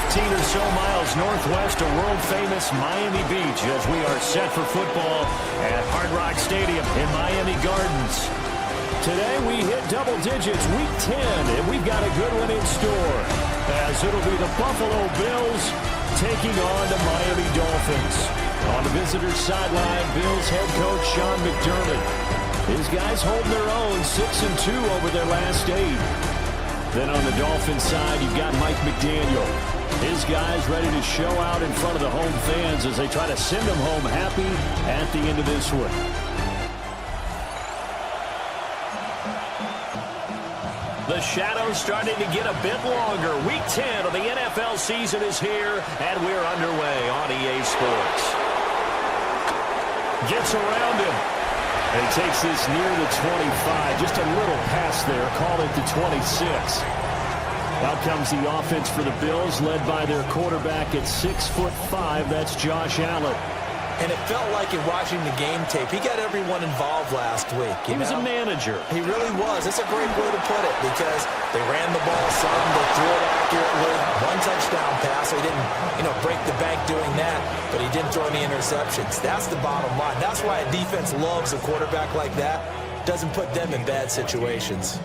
15 or so miles northwest of world-famous Miami Beach as we are set for football at Hard Rock Stadium in Miami Gardens. Today we hit double digits, week 10, and we've got a good one in store, as it'll be the Buffalo Bills taking on the Miami Dolphins. On the visitor's sideline, Bills head coach Sean McDermott. His guys holding their own, 6-2 over their last 8. Then on the Dolphins side, you've got Mike McDaniel. His guys ready to show out in front of the home fans as they try to send them home happy at the end of this one. The shadow's starting to get a bit longer. Week 10 of the NFL season is here, and we're underway on EA Sports. Gets around him. And he takes this near the 25. Just a little pass there. Call it the 26. Out comes the offense for the Bills, led by their quarterback at 6'5". That's Josh Allen. And it felt like in watching the game tape, he got everyone involved last week. He was a manager. He really was. That's a great way to put it because they ran the ball some, they threw it accurately. One touchdown pass. They didn't, break the bank doing that, but he didn't throw any interceptions. That's the bottom line. That's why a defense loves a quarterback like that. Doesn't put them in bad situations.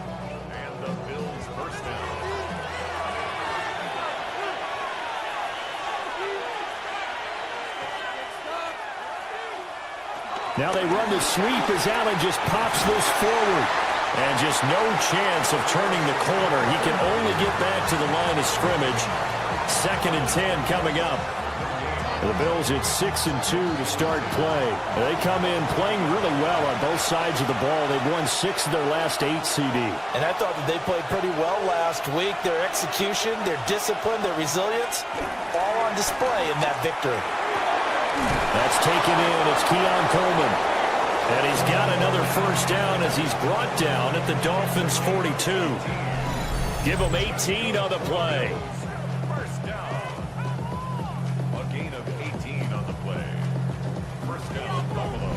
Now they run the sweep as Allen just pops this forward. And just no chance of turning the corner. He can only get back to the line of scrimmage. 2nd and 10 coming up. The Bills at 6-2 to start play. They come in playing really well on both sides of the ball. They've won 6 of their last 8 CD. And I thought that they played pretty well last week. Their execution, their discipline, their resilience, all on display in that victory. That's taken in. It's Keon Coleman. And he's got another first down as he's brought down at the Dolphins' 42. Give him 18 on the play. First down. A gain of 18 on the play. First down, Buffalo.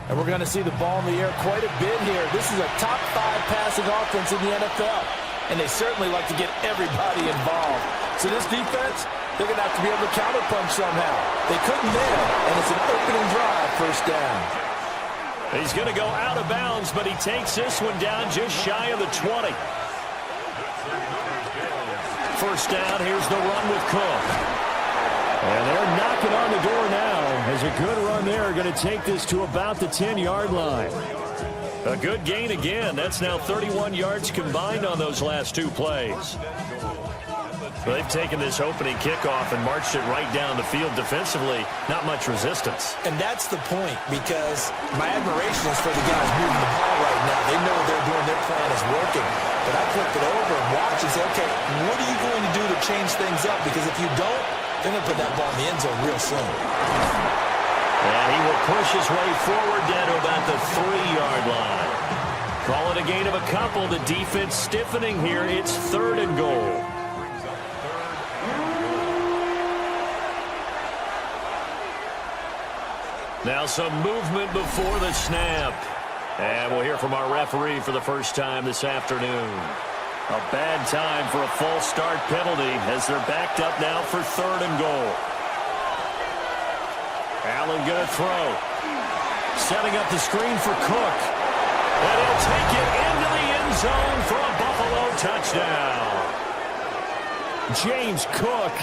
And we're going to see the ball in the air quite a bit here. This is a top 5 passing offense in the NFL. And they certainly like to get everybody involved. So this defense, they're going to have to be able to counterpunch somehow. They couldn't there, and it's an opening drive, first down. He's going to go out of bounds, but he takes this one down just shy of the 20. First down, here's the run with Cook. And they're knocking on the door now as a good run there. Going to take this to about the 10-yard line. A good gain again. That's now 31 yards combined on those last 2 plays. They've taken this opening kickoff and marched it right down the field defensively. Not much resistance. And that's the point, because my admiration is for the guys moving the ball right now. They know what they're doing. Their plan is working. But I flip it over and watch and say, okay, what are you going to do to change things up? Because if you don't, they're going to put that ball in the end zone real soon. And he will push his way forward down to about the 3-yard line. Call it a gain of a couple. The defense stiffening here. It's 3rd and goal. Now some movement before the snap. And we'll hear from our referee for the first time this afternoon. A bad time for a false start penalty as they're backed up now for 3rd and goal. Allen going to throw. Setting up the screen for Cook. And he'll take it into the end zone for a Buffalo touchdown. James Cook,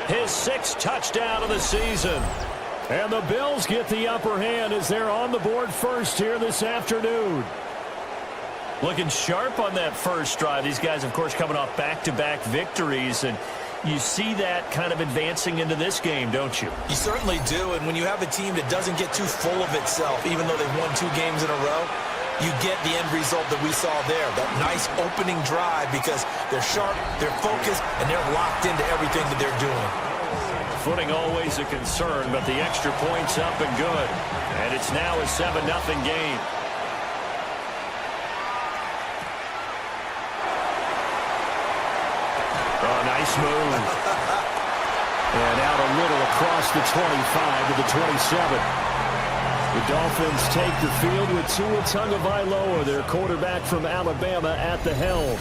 his 6th touchdown of the season. And the Bills get the upper hand as they're on the board first here this afternoon. Looking sharp on that first drive. These guys, of course, coming off back-to-back victories. And you see that kind of advancing into this game, don't you? You certainly do. And when you have a team that doesn't get too full of itself, even though they've won 2 games in a row, you get the end result that we saw there. That nice opening drive because they're sharp, they're focused, and they're locked into everything that they're doing. Footing always a concern, but the extra point's up and good. And it's now a 7-0 game. Oh, nice move. And out a little across the 25 to the 27. The Dolphins take the field with Tua Tagovailoa, their quarterback from Alabama, at the helm.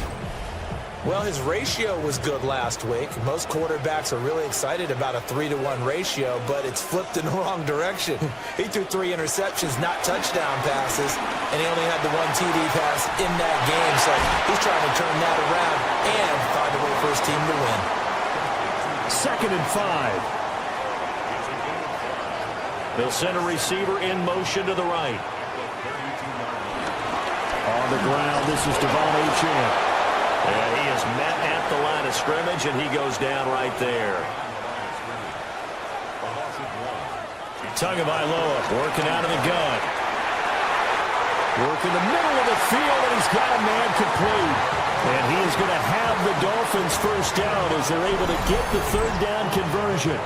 Well, his ratio was good last week. Most quarterbacks are really excited about a 3-to-1 ratio, but it's flipped in the wrong direction. He threw 3 interceptions, not touchdown passes, and he only had the 1 TD pass in that game. So he's trying to turn that around and find a way for his team to win. 2nd and 5. They'll send a receiver in motion to the right. On the ground, this is Devon Achane. And he is met at the line of scrimmage, and he goes down right there. Tagovailoa working out of the gun. Working the middle of the field, and he's got a man complete. And he is going to have the Dolphins first down as they're able to get the 3rd down conversion.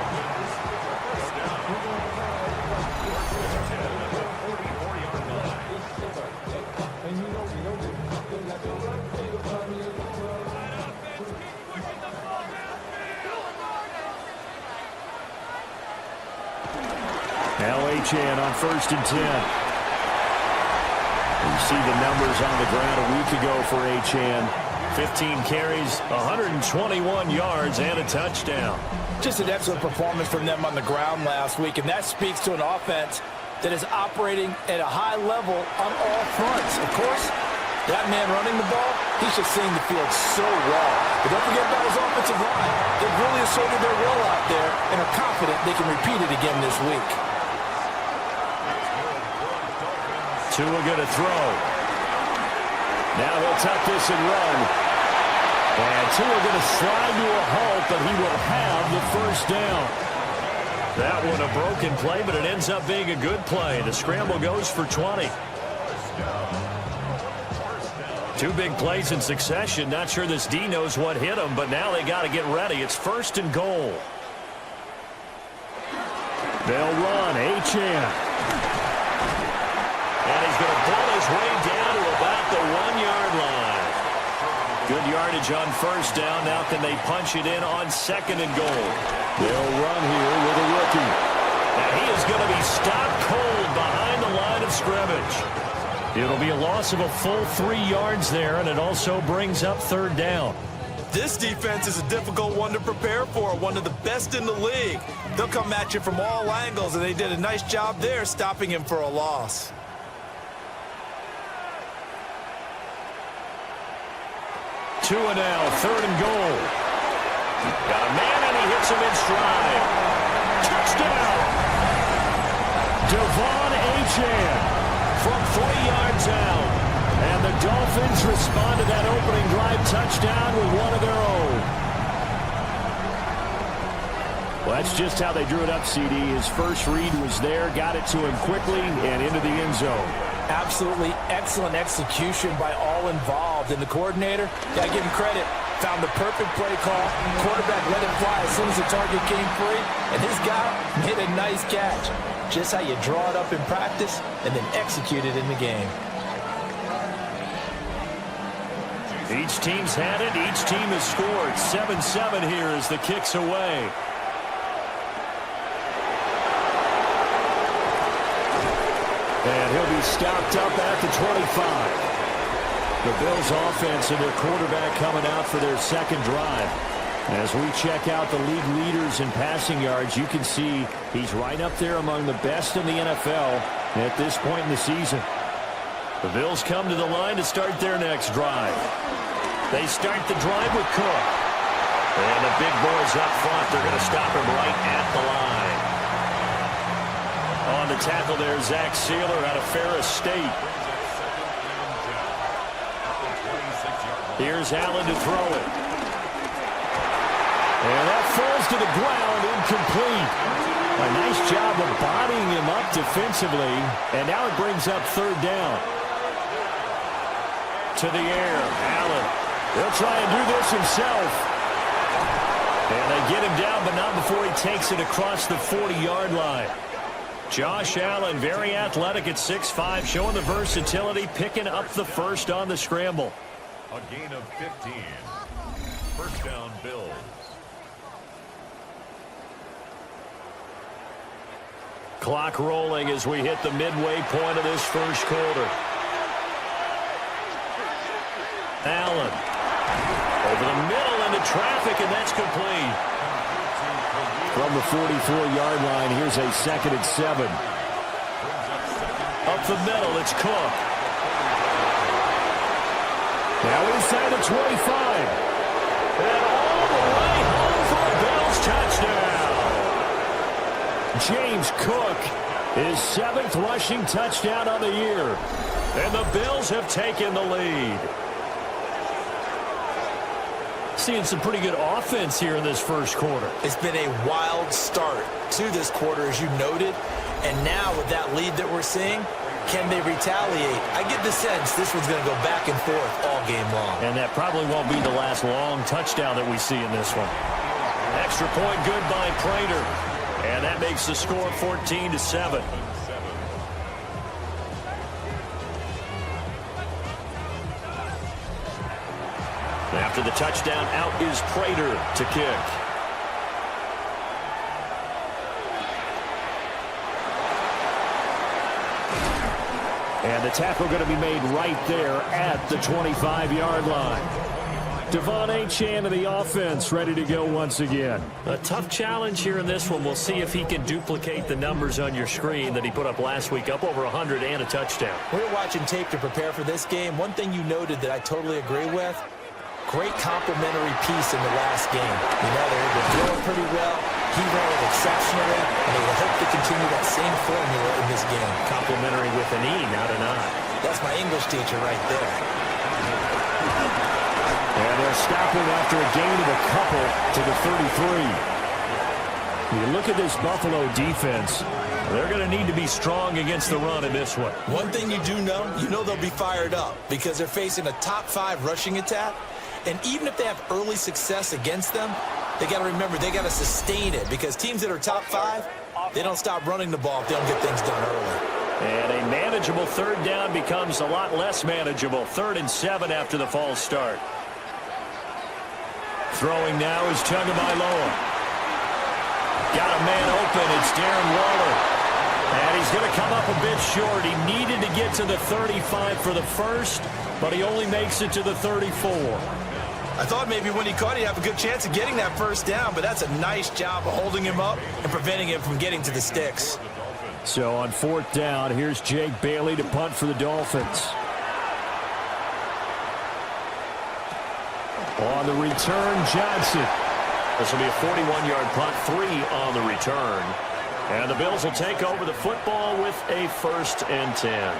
Now Achane on 1st and 10. You see the numbers on the ground a week ago for Achane. 15 carries, 121 yards, and a touchdown. Just an excellent performance from them on the ground last week, and that speaks to an offense that is operating at a high level on all fronts. Of course, that man running the ball, he's just seeing the field so well. But don't forget about his offensive line. They've really asserted their will out there and are confident they can repeat it again this week. Tua going to throw. Now he'll tuck this and run. And Tua going to slide to a halt, but he will have the first down. That one a broken play, but it ends up being a good play. The scramble goes for 20. 2 big plays in succession. Not sure this D knows what hit him, but now they got to get ready. It's 1st and goal. They'll run. Achane. And he's going to pull his way down to about the 1-yard line. Good yardage on 1st down. Now can they punch it in on 2nd and goal? They'll run here with a rookie. And he is going to be stopped cold behind the line of scrimmage. It'll be a loss of a full 3 yards there, and it also brings up 3rd down. This defense is a difficult one to prepare for, one of the best in the league. They'll come at you from all angles, and they did a nice job there stopping him for a loss. Tua now, 3rd and goal. Got a man, and he hits him in stride. Touchdown! Devon Achane from 40 yards out. And the Dolphins respond to that opening drive touchdown with one of their own. Well, that's just how they drew it up, CD. His first read was there, got it to him quickly, and into the end zone. Absolutely excellent execution by all involved. And the coordinator, got to give him credit, found the perfect play call. Quarterback let it fly as soon as the target came free. And his guy made a nice catch. Just how you draw it up in practice and then execute it in the game. Each team's had it. Each team has scored. 7-7 here as the kick's away. And he'll be stopped up at the 25. The Bills offense and their quarterback coming out for their 2nd drive. As we check out the league leaders in passing yards, you can see he's right up there among the best in the NFL at this point in the season. The Bills come to the line to start their next drive. They start the drive with Cook. And the big boys up front, they're going to stop him right at the line. On the tackle there, Zach Sealer out of Ferris State. Here's Allen to throw it. And that falls to the ground, incomplete. A nice job of bodying him up defensively. And now it brings up 3rd down. To the air, Allen. He'll try and do this himself. And they get him down, but not before he takes it across the 40-yard line. Josh Allen, very athletic at 6'5", showing the versatility, picking up the first on the scramble. A gain of 15. 1st down, Bills. Clock rolling as we hit the midway point of this first quarter. Allen. Over the middle into traffic, and that's complete. From the 44-yard line, here's a 2nd and 7. Up the middle, it's Cook. Now inside the 25. And all the way home for a Bills touchdown. James Cook, his 7th rushing touchdown on the year. And the Bills have taken the lead. Seeing some pretty good offense here in this first quarter. It's been a wild start to this quarter, as you noted. And now with that lead that we're seeing, can they retaliate? I get the sense this one's going to go back and forth all game long. And that probably won't be the last long touchdown that we see in this one. Extra point good by Prater. And that makes the score 14-7. After the touchdown, out is Prater to kick. And the tackle going to be made right there at the 25-yard line. Devon Achane of the offense ready to go once again. A tough challenge here in this one. We'll see if he can duplicate the numbers on your screen that he put up last week, up over 100 and a touchdown. We were watching tape to prepare for this game. One thing you noted that I totally agree with, great complementary piece in the last game. You know, they were throwing pretty well. He ran it exceptionally, and they will hope to continue that same formula in this game. Complementary with an E, not an I. That's my English teacher right there. And they're stopping after a gain of a couple to the 33. You look at this Buffalo defense, they're going to need to be strong against the run in this one. One thing you do know, they'll be fired up because they're facing a top 5 rushing attack. And even if they have early success against them, they got to remember they got to sustain it because teams that are top 5, they don't stop running the ball if they don't get things done early. And a manageable 3rd down becomes a lot less manageable. 3rd and 7 after the false start. Throwing now is Tagovailoa. Got a man open. It's Darren Waller. And he's going to come up a bit short. He needed to get to the 35 for the first, but he only makes it to the 34. I thought maybe when he caught it, he'd have a good chance of getting that first down, but that's a nice job of holding him up and preventing him from getting to the sticks. So on 4th down, here's Jake Bailey to punt for the Dolphins. On the return, Johnson. This will be a 41-yard punt, 3 on the return. And the Bills will take over the football with a 1st and 10.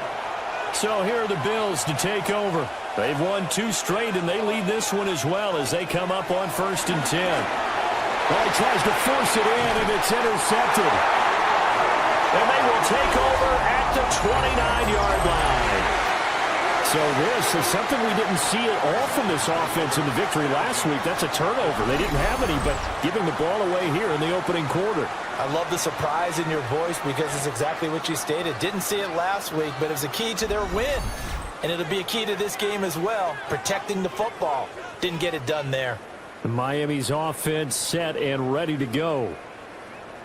So here are the Bills to take over. They've won 2 straight, and they lead this one as well as they come up on 1st and 10. Well, he tries to force it in, and it's intercepted. And they will take over at the 29-yard line. So this is something we didn't see at all from this offense in the victory last week. That's a turnover. They didn't have any, but giving the ball away here in the opening quarter. I love the surprise in your voice because it's exactly what you stated. Didn't see it last week, but it was a key to their win. And it'll be a key to this game as well, protecting the football. Didn't get it done there. Miami's offense set and ready to go.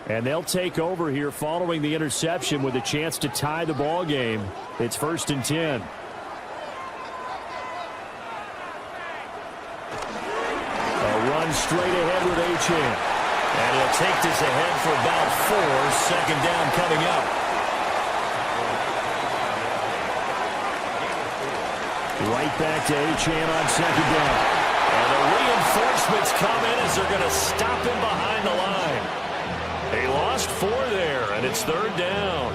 And they'll take over here following the interception with a chance to tie the ball game. It's 1st and 10. Straight ahead with Achane. And he'll take this ahead for about 4. 2nd down coming up. Right back to Achane on 2nd down. And the reinforcements come in as they're going to stop him behind the line. They lost 4 there, and it's 3rd down.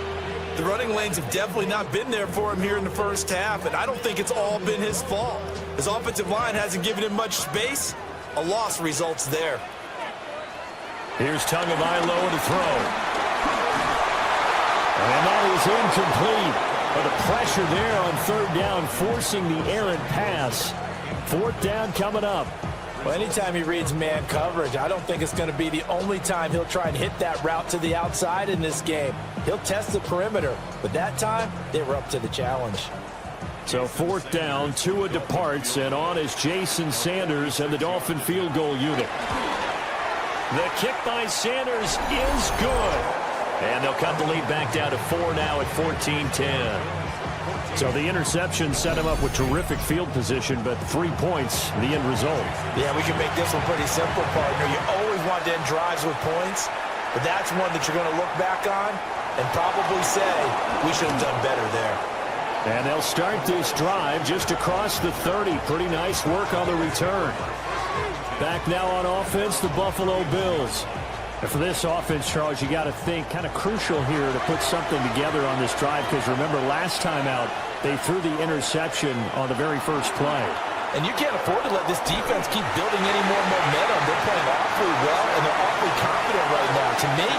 The running lanes have definitely not been there for him here in the first half, and I don't think it's all been his fault. His offensive line hasn't given him much space. A loss results there. Here's Tagovailoa to throw. And that is incomplete. But the pressure there on 3rd down, forcing the errant pass. 4th down coming up. Well, anytime he reads man coverage, I don't think it's going to be the only time he'll try and hit that route to the outside in this game. He'll test the perimeter. But that time, they were up to the challenge. So 4th down, Tua departs, and on is Jason Sanders and the Dolphin field goal unit. The kick by Sanders is good. And they'll cut the lead back down to 4 now at 14-10. So the interception set him up with terrific field position, but 3 points, the end result. Yeah, we can make this one pretty simple, partner. You always want to end drives with points, but that's one that you're going to look back on and probably say, we should have done better there. And they'll start this drive just across the 30. Pretty nice work on the return. Back now on offense, the Buffalo Bills. And for this offense, Charles, you got to think kind of crucial here to put something together on this drive, because remember last time out, they threw the interception on the very first play. And you can't afford to let this defense keep building any more momentum. They're playing awfully well, and they're awfully confident right now. To me,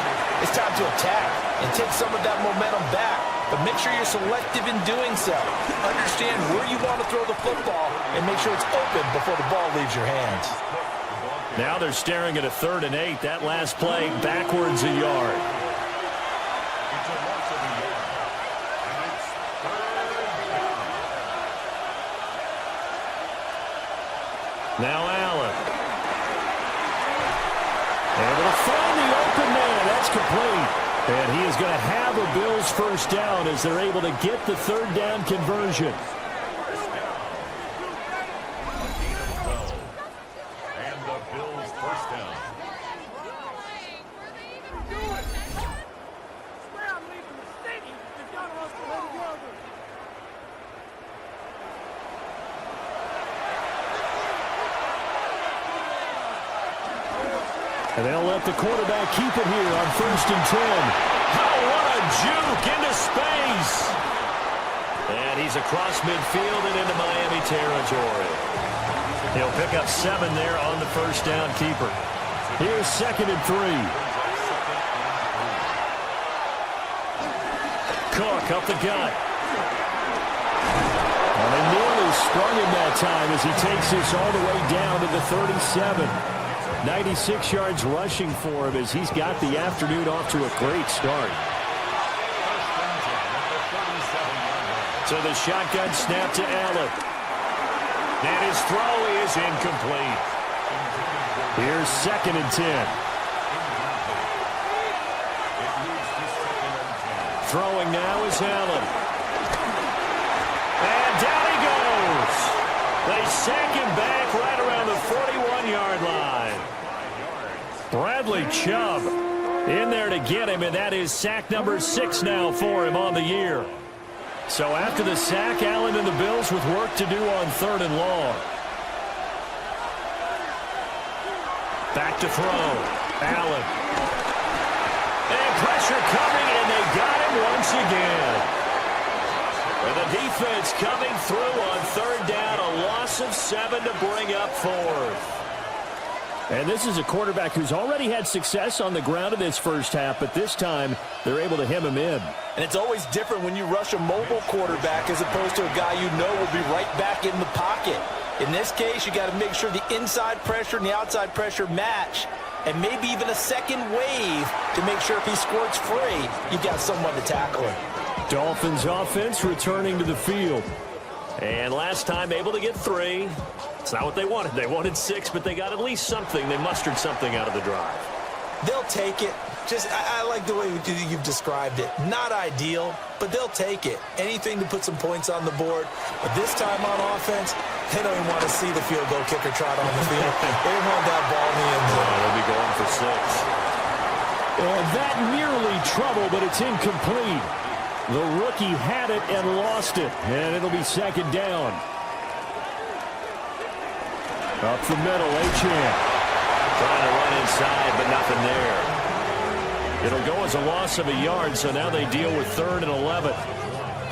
it's time to attack and take some of that momentum back. But make sure you're selective in doing so. Understand where you want to throw the football and make sure it's open before the ball leaves your hands. Now they're staring at a 3rd and 8. That last play backwards a yard. Now Allen. Able to find the open man. That's complete. And he is going to have a Bills first down as they're able to get the 3rd down conversion. And they'll let the quarterback keep it here on 1st and 10. Oh, what a juke into space. And he's across midfield and into Miami territory. He'll pick up 7 there on the first down keeper. Here's 2nd and 3. Cook up the gut. Well, they nearly sprung him that time as he takes this all the way down to the 37. 96 yards rushing for him as he's got the afternoon off to a great start. So the shotgun snap to Allen. And his throw is incomplete. Here's 2nd and 10. Throwing now is Allen. And down he goes. They sack him back right around the 41-yard line. Bradley Chubb in there to get him, and that is sack number 6 now for him on the year. So after the sack, Allen and the Bills with work to do on 3rd and long. Back to throw. Allen. And pressure coming, and they got him once again. And the defense coming through on 3rd down, a loss of 7 to bring up 4th. And this is a quarterback who's already had success on the ground in this first half, but this time they're able to hem him in. And it's always different when you rush a mobile quarterback as opposed to a guy you know will be right back in the pocket. In this case, you got to make sure the inside pressure and the outside pressure match, and maybe even a second wave to make sure if he squirts free, you've got someone to tackle him. Dolphins offense returning to the field. And last time able to get 3. It's not what they wanted. They wanted 6, but they got at least something. They mustered something out of the drive. They'll take it. I like the way you've described it. Not ideal, but they'll take it. Anything to put some points on the board. But this time on offense, they don't even want to see the field goal kicker trot on the field. They want that ball in the end zone. They'll be going for 6. And that nearly trouble, but it's incomplete. The rookie had it and lost it, and it'll be 2nd down. Up the middle, Achane. Trying to run inside, but nothing there. It'll go as a loss of a yard, so now they deal with 3rd and 11.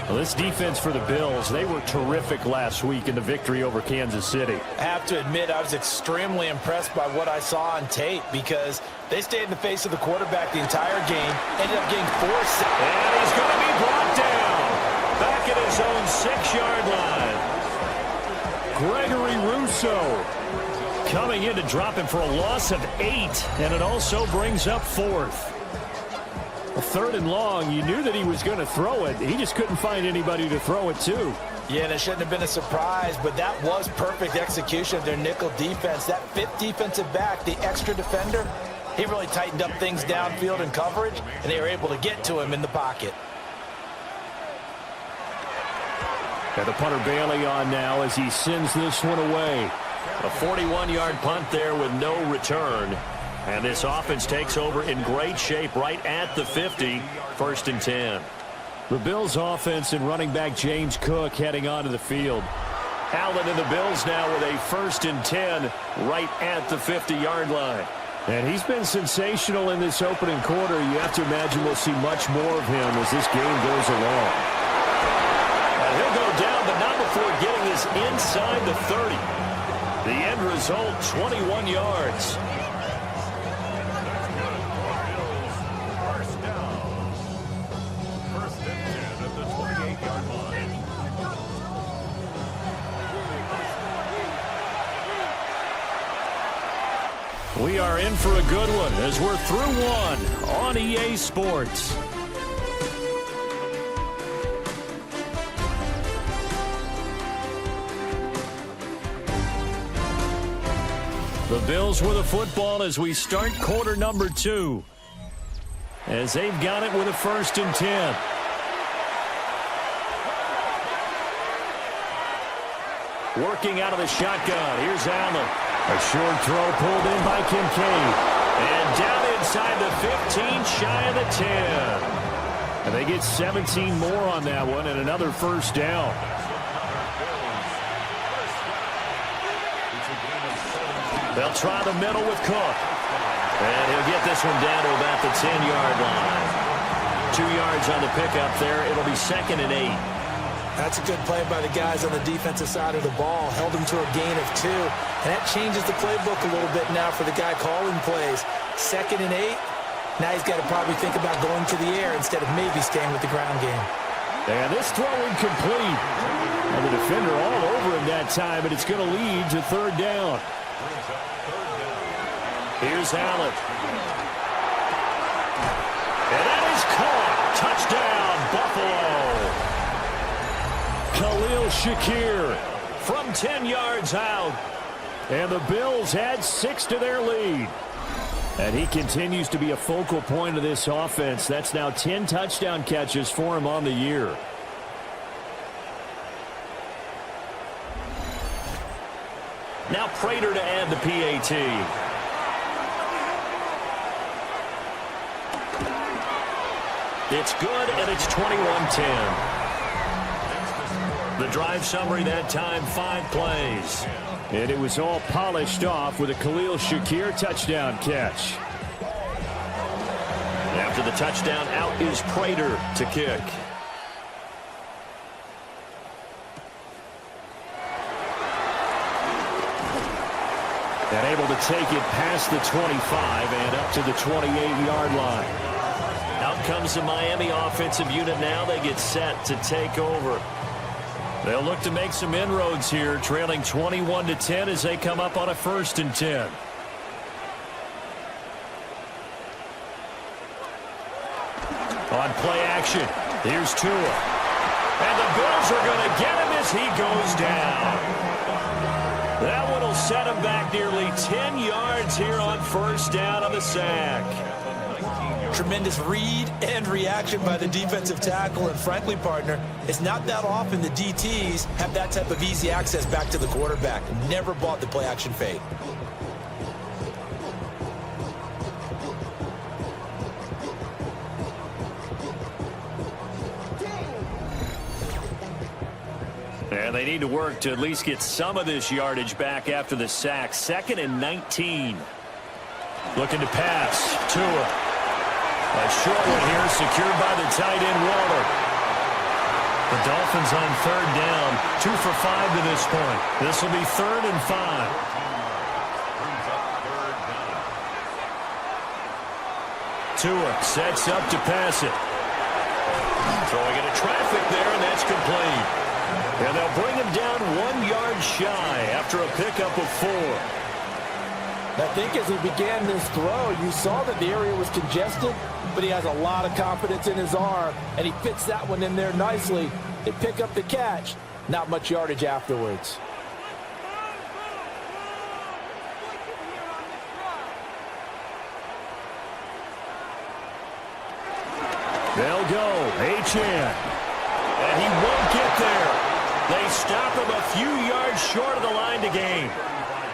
Well, this defense for the Bills, they were terrific last week in the victory over Kansas City. I have to admit, I was extremely impressed by what I saw on tape because they stayed in the face of the quarterback the entire game, ended up getting 4 sacks. And he's going to be brought down back at his own 6-yard line. Gregory Rousseau coming in to drop him for a loss of 8, and it also brings up 4th. 3rd and long, you knew that he was going to throw it. He just couldn't find anybody to throw it to. Yeah, and it shouldn't have been a surprise, but that was perfect execution of their nickel defense. That 5th defensive back, the extra defender, he really tightened up things downfield in coverage, and they were able to get to him in the pocket. And the punter Bailey on now as he sends this one away. A 41-yard punt there with no return. And this offense takes over in great shape right at the 50, 1st and 10. The Bills offense and running back James Cook heading onto the field. Allen and the Bills now with a 1st and 10 right at the 50-yard line. And he's been sensational in this opening quarter. You have to imagine we'll see much more of him as this game goes along. And he'll go down, but not before getting this inside the 30. The end result, 21 yards. First down. 1st and 10 at the 28-yard line. We are in for a good one as we're through one on EA Sports. The Bills with a football as we start quarter number 2. As they've got it with a 1st and 10. Working out of the shotgun. Here's Allen. A short throw pulled in by Kincaid. And down inside the 15, shy of the 10. And they get 17 more on that one and another 1st down. They'll try the middle with Cook. And he'll get this one down to about the 10-yard line. 2 yards on the pickup there. It'll be 2nd and 8. That's a good play by the guys on the defensive side of the ball. Held him to a gain of 2. And that changes the playbook a little bit now for the guy calling plays. 2nd and 8. Now he's got to probably think about going to the air instead of maybe staying with the ground game. And this throw incomplete. And the defender all over him that time, and it's going to lead to 3rd down. Here's Allen. And that is caught. Touchdown, Buffalo. Khalil Shakir from 10 yards out. And the Bills add 6 to their lead. And he continues to be a focal point of this offense. That's now 10 touchdown catches for him on the year. Now Prater to add the PAT. It's good, and it's 21-10. The drive summary that time, 5 plays. And it was all polished off with a Khalil Shakir touchdown catch. After the touchdown, out is Prater to kick. And able to take it past the 25 and up to the 28-yard line. Out comes the Miami offensive unit now. They get set to take over. They'll look to make some inroads here, trailing 21-10 as they come up on a 1st and 10. On play action, here's Tua. And the Bills are going to get him as he goes down. That one will set him back nearly 10 yards here on 1st down on the sack. Tremendous read and reaction by the defensive tackle. And frankly, partner, it's not that often the DTs have that type of easy access back to the quarterback. Never bought the play action fade. And they need to work to at least get some of this yardage back after the sack. 2nd and 19. Looking to pass. Tua. A short one here, secured by the tight end, Waller. The Dolphins on 3rd down. 2 for 5 to this point. This will be 3rd and 5. Tua sets up to pass it. Throwing into traffic there, and that's complete. And they'll bring him down 1 yard shy after a pickup of 4. I think as he began this throw, you saw that the area was congested, but he has a lot of confidence in his arm, and he fits that one in there nicely. They pick up the catch, not much yardage afterwards. They'll go, Achane. And he won't get there. They stop him a few yards short of the line to gain.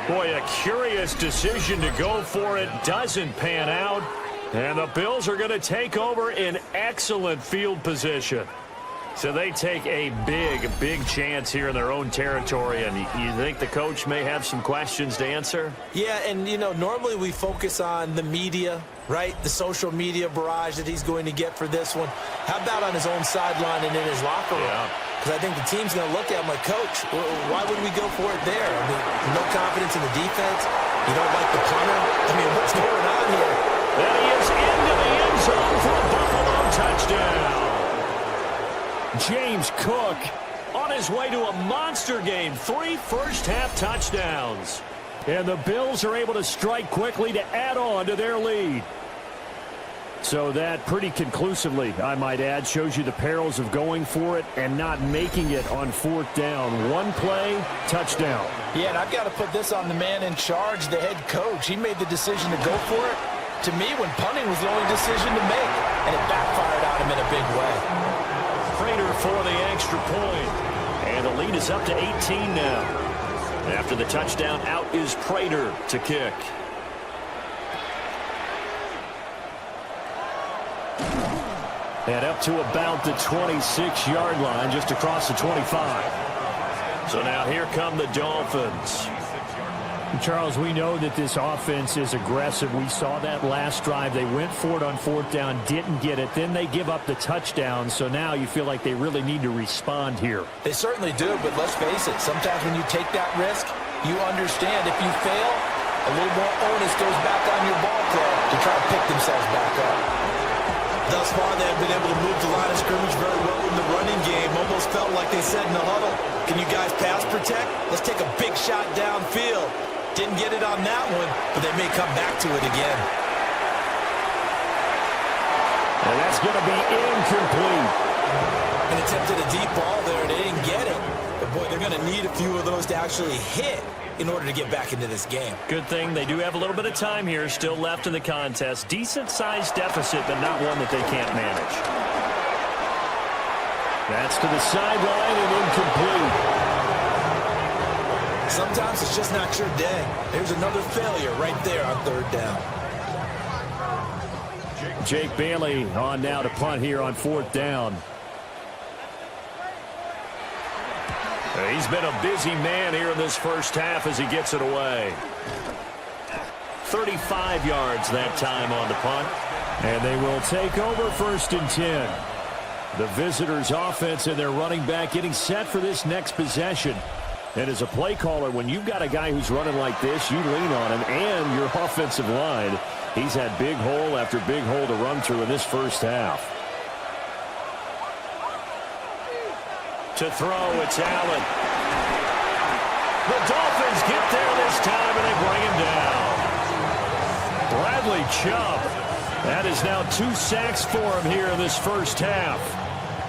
Boy, a curious decision to go for it. Doesn't pan out. And the Bills are going to take over in excellent field position. So they take a big chance here in their own territory. And you think the coach may have some questions to answer? Yeah, and, you know, normally we focus on the media, right? The social media barrage that he's going to get for this one. How about on his own sideline and in his locker room? Because I think the team's going to look at him like, Coach, why would we go for it there? I mean, no confidence in the defense. You don't like the punter. I mean, what's going on here? And he is into the end zone for a Buffalo touchdown. James Cook on his way to a monster game. 3 first-half touchdowns. And the Bills are able to strike quickly to add on to their lead. So that pretty conclusively, I might add, shows you the perils of going for it and not making it on 4th down. 1 play, touchdown. Yeah, and I've got to put this on the man in charge, the head coach. He made the decision to go for it. To me, when punting was the only decision to make, and it backfired on him in a big way. Prater for the extra point. And the lead is up to 18 now. After the touchdown, out is Prater to kick. And up to about the 26-yard line, just across the 25. So now here come the Dolphins. Charles, we know that this offense is aggressive. We saw that last drive. They went for it on 4th down, didn't get it. Then they give up the touchdown. So now you feel like they really need to respond here. They certainly do, but let's face it. Sometimes when you take that risk, you understand if you fail, a little more onus goes back on your ball club to try to pick themselves back up. Thus far, they have been able to move the line of scrimmage very well in the running game. Almost felt like they said in the huddle, can you guys pass protect? Let's take a big shot downfield. Didn't get it on that one, but they may come back to it again. And that's going to be incomplete. And attempted a deep ball there, and they didn't get it. But, boy, they're going to need a few of those to actually hit in order to get back into this game. Good thing they do have a little bit of time here still left in the contest. Decent-sized deficit, but not one that they can't manage. That's to the sideline and incomplete. Sometimes it's just not your day. There's another failure right there on 3rd down. Jake Bailey on now to punt here on 4th down. He's been a busy man here in this first half as he gets it away. 35 yards that time on the punt. And they will take over 1st and 10. The visitors' offense and their running back getting set for this next possession. And as a play caller, when you've got a guy who's running like this, you lean on him and your offensive line. He's had big hole after big hole to run through in this first half. To throw, it's Allen. The Dolphins get there this time, and they bring him down. Bradley Chubb. That is now 2 sacks for him here in this first half.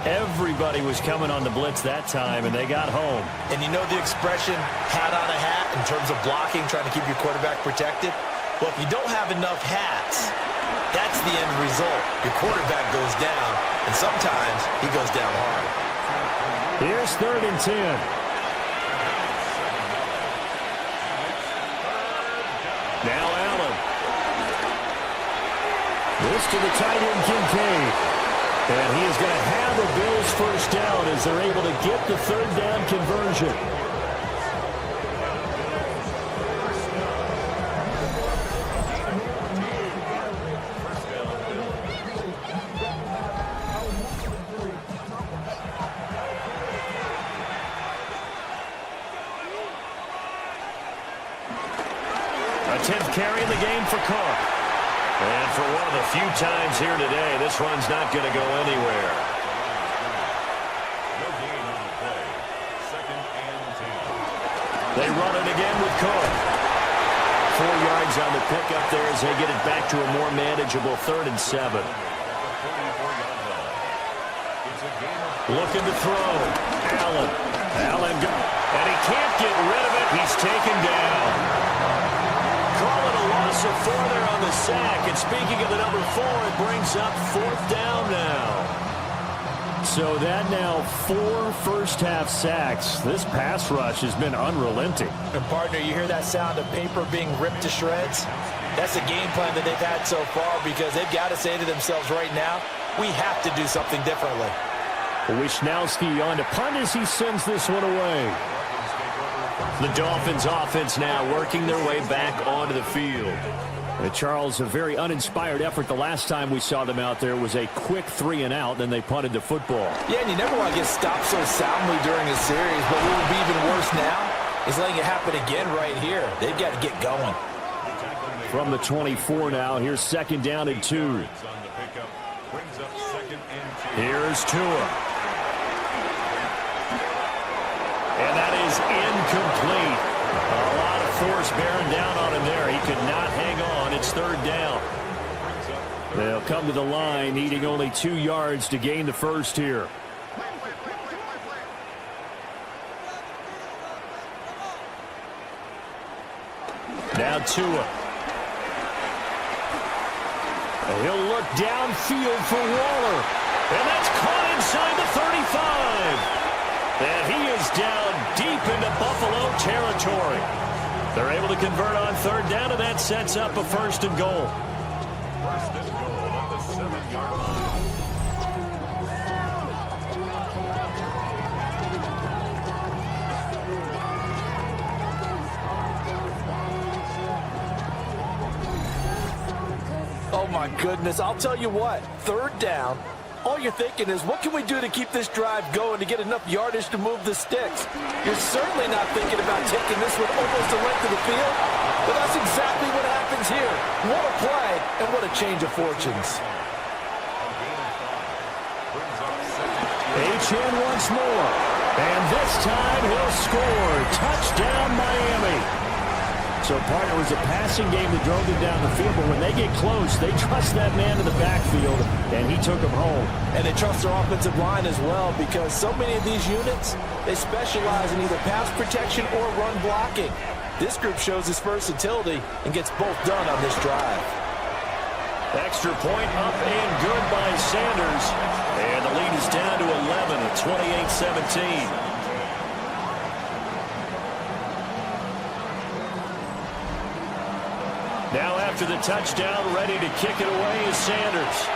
Everybody was coming on the blitz that time, and they got home. And you know the expression, hat on a hat, in terms of blocking, trying to keep your quarterback protected? Well, if you don't have enough hats, that's the end result. Your quarterback goes down, and sometimes he goes down hard. Here's 3rd and 10. Now Allen. This to the tight end, Kincaid. And he is going to have the Bills first down as they're able to get the 3rd down conversion. A 10th carry in the game for Cook. And for one of the few times here today, this run's not going to go anywhere. No gain on the play. 2nd and 10. They run it again with Cook. 4 yards on the pickup there as they get it back to a more manageable 3rd and 7. Looking to throw. Allen. Allen go. And he can't get rid of it. He's taken down. Call it a loss of 4 there on the sack. And speaking of the number 4, it brings up 4th down now. So that now 4 first-half sacks. This pass rush has been unrelenting. And partner, you hear that sound of paper being ripped to shreds? That's the game plan that they've had so far, because they've got to say to themselves right now, we have to do something differently. Wisnowski on to punt as he sends this one away. The Dolphins offense now working their way back onto the field. Charles, a very uninspired effort the last time we saw them out there was a quick 3-and-out, then they punted the football. Yeah, and you never want to get stopped so soundly during a series, but what would be even worse now is letting it happen again right here. They've got to get going. From the 24 now, here's 2nd down and 2. Here's Tua. And that is incomplete. A lot of force bearing down on him there. He could not hang on. It's 3rd down. They'll come to the line, needing only 2 yards to gain the first here. Now Tua. He'll look downfield for Waller. And that's caught inside the 35. And he is down deep into Buffalo territory. They're able to convert on 3rd down, and that sets up a 1st and goal. 1st and goal at the 7-yard line. Oh, my goodness. I'll tell you what, 3rd down, all you're thinking is, what can we do to keep this drive going to get enough yardage to move the sticks? You're certainly not thinking about taking this one almost the length of the field, but that's exactly what happens here. What a play, and what a change of fortunes. H.N. once more, and this time he'll score. Touchdown, Miami. So, partner, it was a passing game that drove them down the field, but when they get close, they trust that man in the backfield, and he took them home. And they trust their offensive line as well, because so many of these units, they specialize in either pass protection or run blocking. This group shows its versatility and gets both done on this drive. Extra point up and good by Sanders. And the lead is down to 11 at 28-17. Now after the touchdown, ready to kick it away is Sanders.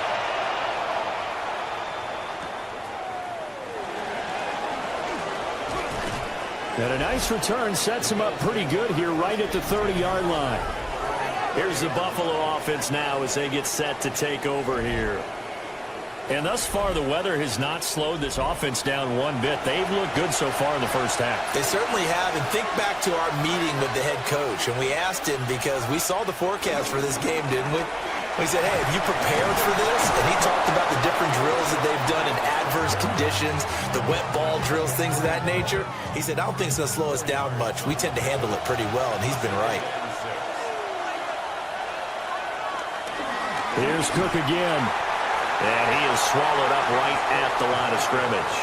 And a nice return sets him up pretty good here right at the 30-yard line. Here's the Buffalo offense now as they get set to take over here. And thus far, the weather has not slowed this offense down one bit. They've looked good so far in the first half. They certainly have. And think back to our meeting with the head coach. And we asked him, because we saw the forecast for this game, didn't we? We said, hey, have you prepared for this? And he talked about the different drills that they've done in adverse conditions, the wet ball drills, things of that nature. He said, I don't think it's going to slow us down much. We tend to handle it pretty well, and he's been right. Here's Cook again. And he is swallowed up right at the line of scrimmage.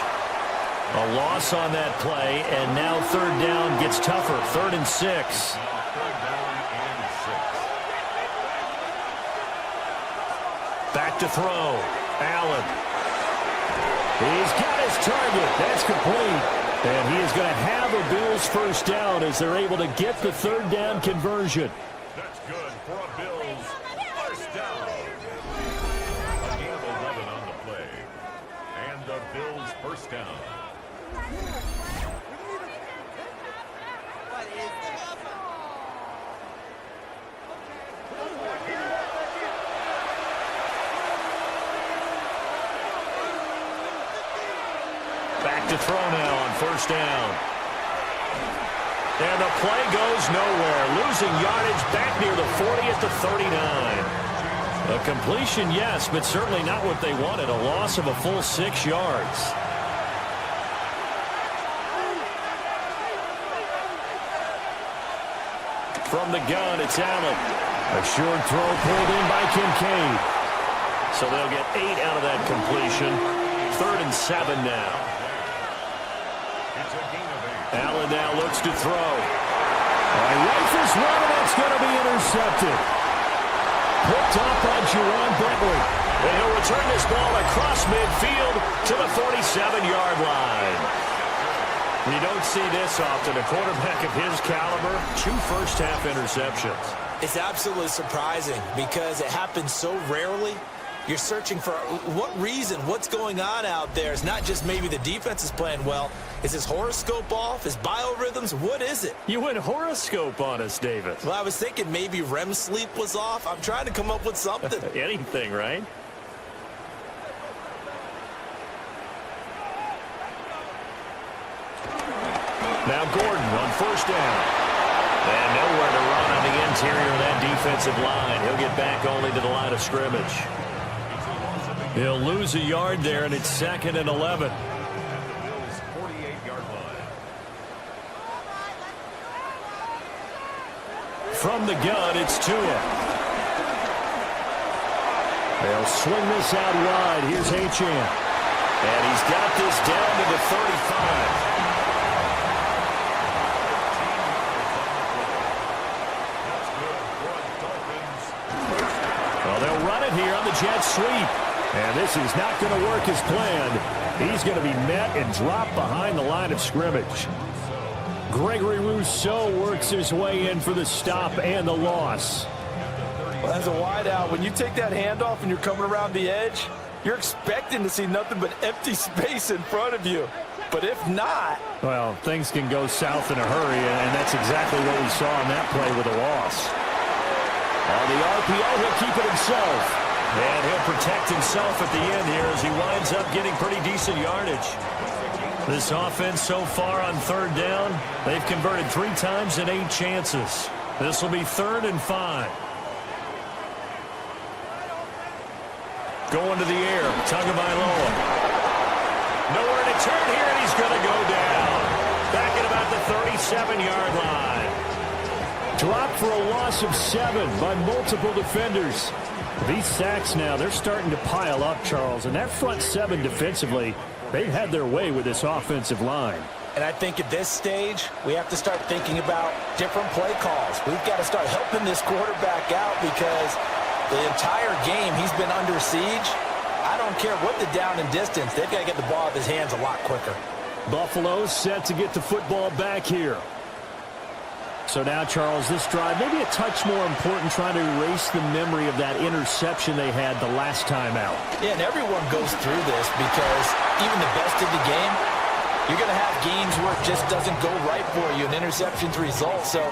A loss on that play, and now 3rd down gets tougher. 3rd and 6. Back to throw. Allen. He's got his target. That's complete. And he is going to have a Bills 1st down as they're able to get the 3rd down conversion. That's good for a Bills 1st down. A gain of 11 on the play. And the Bills 1st down. Back to throw now on 1st down. And the play goes nowhere. Losing yardage back near the 40 at the 39. A completion, yes, but certainly not what they wanted. A loss of a full 6 yards. From the gun, it's Allen. A short throw pulled in by Kincaid. So they'll get 8 out of that completion. 3rd and 7 now. Allen now looks to throw. Rifles one, and that's going to be intercepted. Picked up by Jerron Bentley. And he'll return this ball across midfield to the 47-yard line. You don't see this often. A quarterback of his caliber, 2 first-half interceptions. It's absolutely surprising because it happens so rarely. You're searching for what reason, what's going on out there. It's not just maybe the defense is playing well. Is his horoscope off? His biorhythms? What is it? You went horoscope on us, David. Well, I was thinking maybe REM sleep was off. I'm trying to come up with something. Anything, right? Now Gordon on first down. And nowhere to run on the interior of that defensive line. He'll get back only to the line of scrimmage. He'll lose a yard there, and it's 2nd and 11. Bills' 48-yard line. From the gun, it's Tua. They'll swing this out wide. Here's Achane. And he's got this down to the 35. Well, they'll run it here on the jet sweep. And this is not going to work as planned. He's going to be met and dropped behind the line of scrimmage. Gregory Rousseau works his way in for the stop and the loss. Well, as a wideout, when you take that handoff and you're coming around the edge, you're expecting to see nothing but empty space in front of you. But if not... Well, things can go south in a hurry, and that's exactly what we saw on that play with a loss. On the RPO, he'll keep it himself. And he'll protect himself at the end here as he winds up getting pretty decent yardage. This offense so far on 3rd down, they've converted 3 times in 8 chances. This will be 3rd and 5. Going to the air, Tagovailoa. Nowhere to turn here, and he's going to go down. Back at about the 37-yard line. Dropped for a loss of 7 by multiple defenders. These sacks now, they're starting to pile up, Charles. And that front 7 defensively, they've had their way with this offensive line. And I think at this stage, we have to start thinking about different play calls. We've got to start helping this quarterback out because the entire game he's been under siege. I don't care what the down and distance. They've got to get the ball out of his hands a lot quicker. Buffalo's set to get the football back here. So now, Charles, this drive, maybe a touch more important, trying to erase the memory of that interception they had the last time out. Yeah, and everyone goes through this because even the best of the game, you're going to have games where it just doesn't go right for you, and interceptions result. So,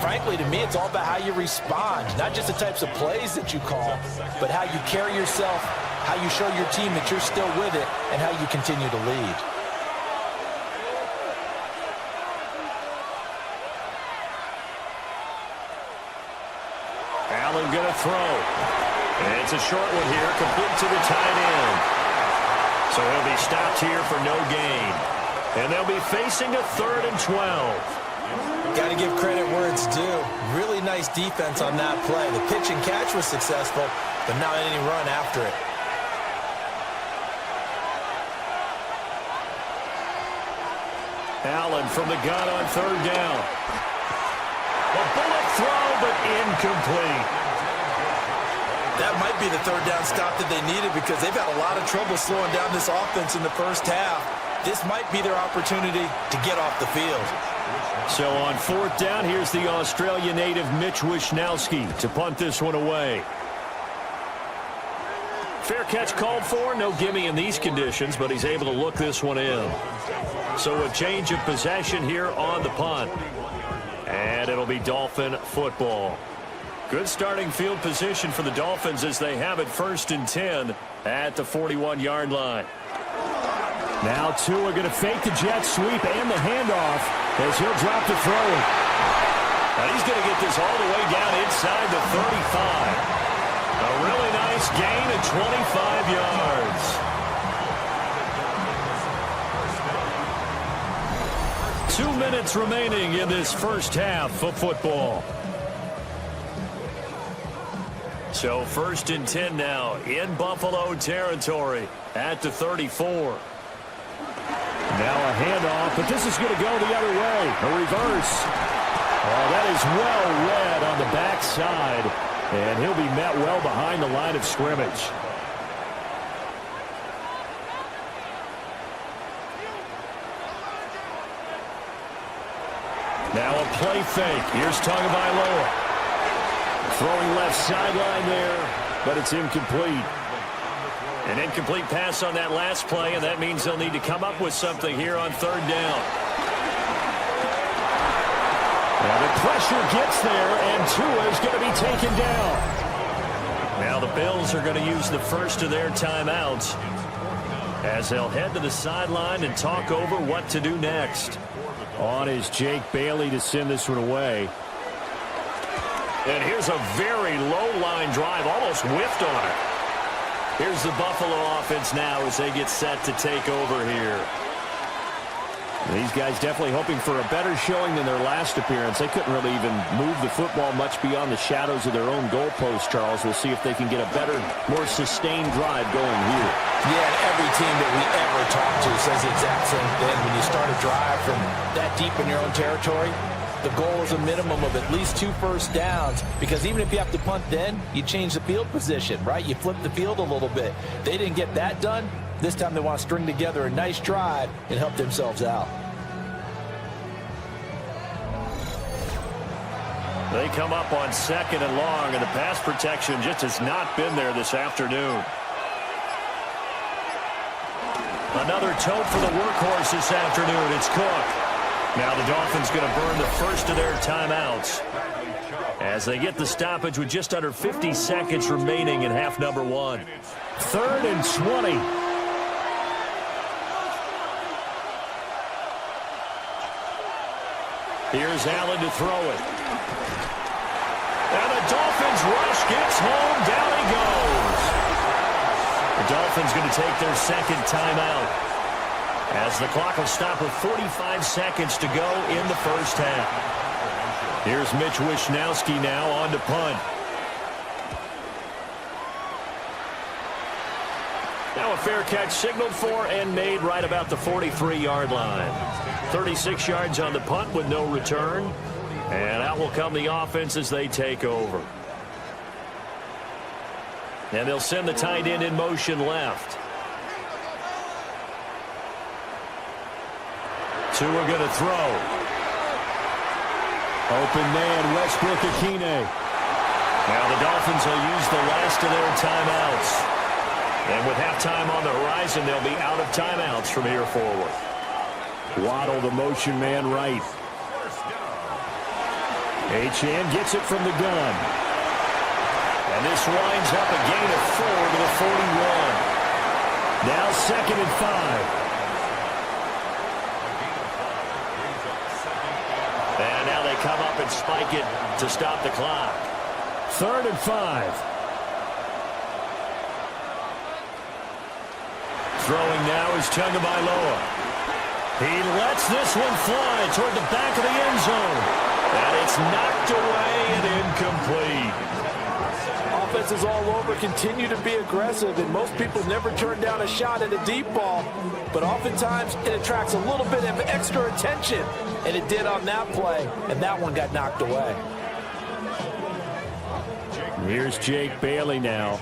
frankly, to me, it's all about how you respond, not just the types of plays that you call, but how you carry yourself, how you show your team that you're still with it, and how you continue to lead. Allen going to throw. And it's a short one here, complete to the tight end. So he'll be stopped here for no gain. And they'll be facing a 3rd and 12. Got to give credit where it's due. Really nice defense on that play. The pitch and catch was successful, but not any run after it. Allen from the gun on 3rd down. A bullet throw, but incomplete. That might be the 3rd down stop that they needed because they've had a lot of trouble slowing down this offense in the first half. This might be their opportunity to get off the field. So on 4th down, here's the Australia native Mitch Wishnowsky to punt this one away. Fair catch called for, no gimme in these conditions, but he's able to look this one in. So a change of possession here on the punt. And it'll be Dolphin football. Good starting field position for the Dolphins as they have it 1st and 10 at the 41-yard line. Now Tua going to fake the jet sweep and the handoff as he'll drop the throw. And he's going to get this all the way down inside the 35. A really nice gain of 25 yards. 2 minutes remaining in this first half of football. So 1st and 10 now in Buffalo territory at the 34. Now a handoff, but this is going to go the other way. A reverse. Oh, that is well read on the backside. And he'll be met well behind the line of scrimmage. Now a play fake. Here's Tagovailoa. Throwing left sideline there, but it's incomplete. An incomplete pass on that last play, and that means they'll need to come up with something here on third down. Now the pressure gets there, and Tua is going to be taken down. Now the Bills are going to use the first of their timeouts as they'll head to the sideline and talk over what to do next. On is Jake Bailey to send this one away. And here's a very low-line drive, almost whiffed on it. Here's the Buffalo offense now as they get set to take over here. These guys definitely hoping for a better showing than their last appearance. They couldn't really even move the football much beyond the shadows of their own goalpost, Charles. We'll see if they can get a better, more sustained drive going here. Yeah, and every team that we ever talk to says the exact same thing. When you start a drive from that deep in your own territory, the goal is a minimum of at least 2 first downs, because even if you have to punt then, you change the field position, right? You flip the field a little bit. They didn't get that done. This time they want to string together a nice drive and help themselves out. They come up on 2nd and long, and the pass protection just has not been there this afternoon. Another tote for the workhorse this afternoon. It's Cook. Now the Dolphins going to burn the first of their timeouts as they get the stoppage with just under 50 seconds remaining in half number 1. 3rd and 20. Here's Allen to throw it. And the Dolphins rush gets home. Down he goes. The Dolphins going to take their 2nd timeout as the clock will stop with 45 seconds to go in the first half. Here's Mitch Wishnowsky now on to punt. Now a fair catch signaled for and made right about the 43-yard line. 36 yards on the punt with no return. And out will come the offense as they take over. And they'll send the tight end in motion left. Tua going to throw. Open man, Westbrook-Ikhine. Now the Dolphins will use the last of their timeouts. And with halftime on the horizon, they'll be out of timeouts from here forward. Waddle, the motion man, right. Achane gets it from the gun. And this winds up a gain of 4 to the 41. Now 2nd and 5. And now they come up and spike it to stop the clock. 3rd and 5. Throwing now is Tagovailoa. He lets this one fly toward the back of the end zone. And it's knocked away and incomplete. Offenses all over continue to be aggressive, and most people never turn down a shot at a deep ball. But oftentimes it attracts a little bit of extra attention, and it did on that play, and that one got knocked away. Here's Jake Bailey now.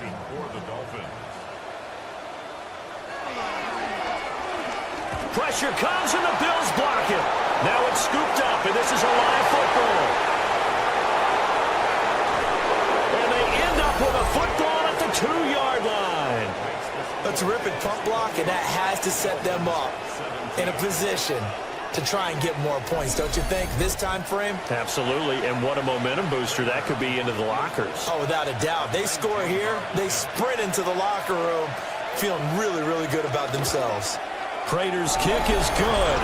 Pressure comes, and the Bills block it. Now it's scooped up, and this is a live football. And they end up with a football at the 2-yard line. A terrific punt block, and that has to set them up in a position to try and get more points, don't you think, this time frame? Absolutely, and what a momentum booster that could be into the lockers. Oh, without a doubt. They score here, they sprint into the locker room, feeling really, really good about themselves. Prater's kick is good.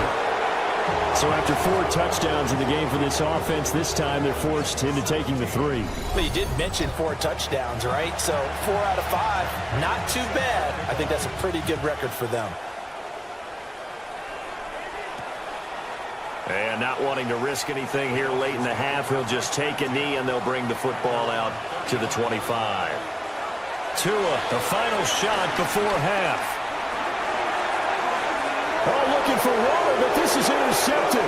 So after 4 touchdowns in the game for this offense, this time they're forced into taking the 3. But you did mention 4 touchdowns, right? So 4 out of 5, not too bad. I think that's a pretty good record for them. And not wanting to risk anything here late in the half, he'll just take a knee and they'll bring the football out to the 25. Tua, the final shot before half. Oh, looking for Waller, but this is intercepted.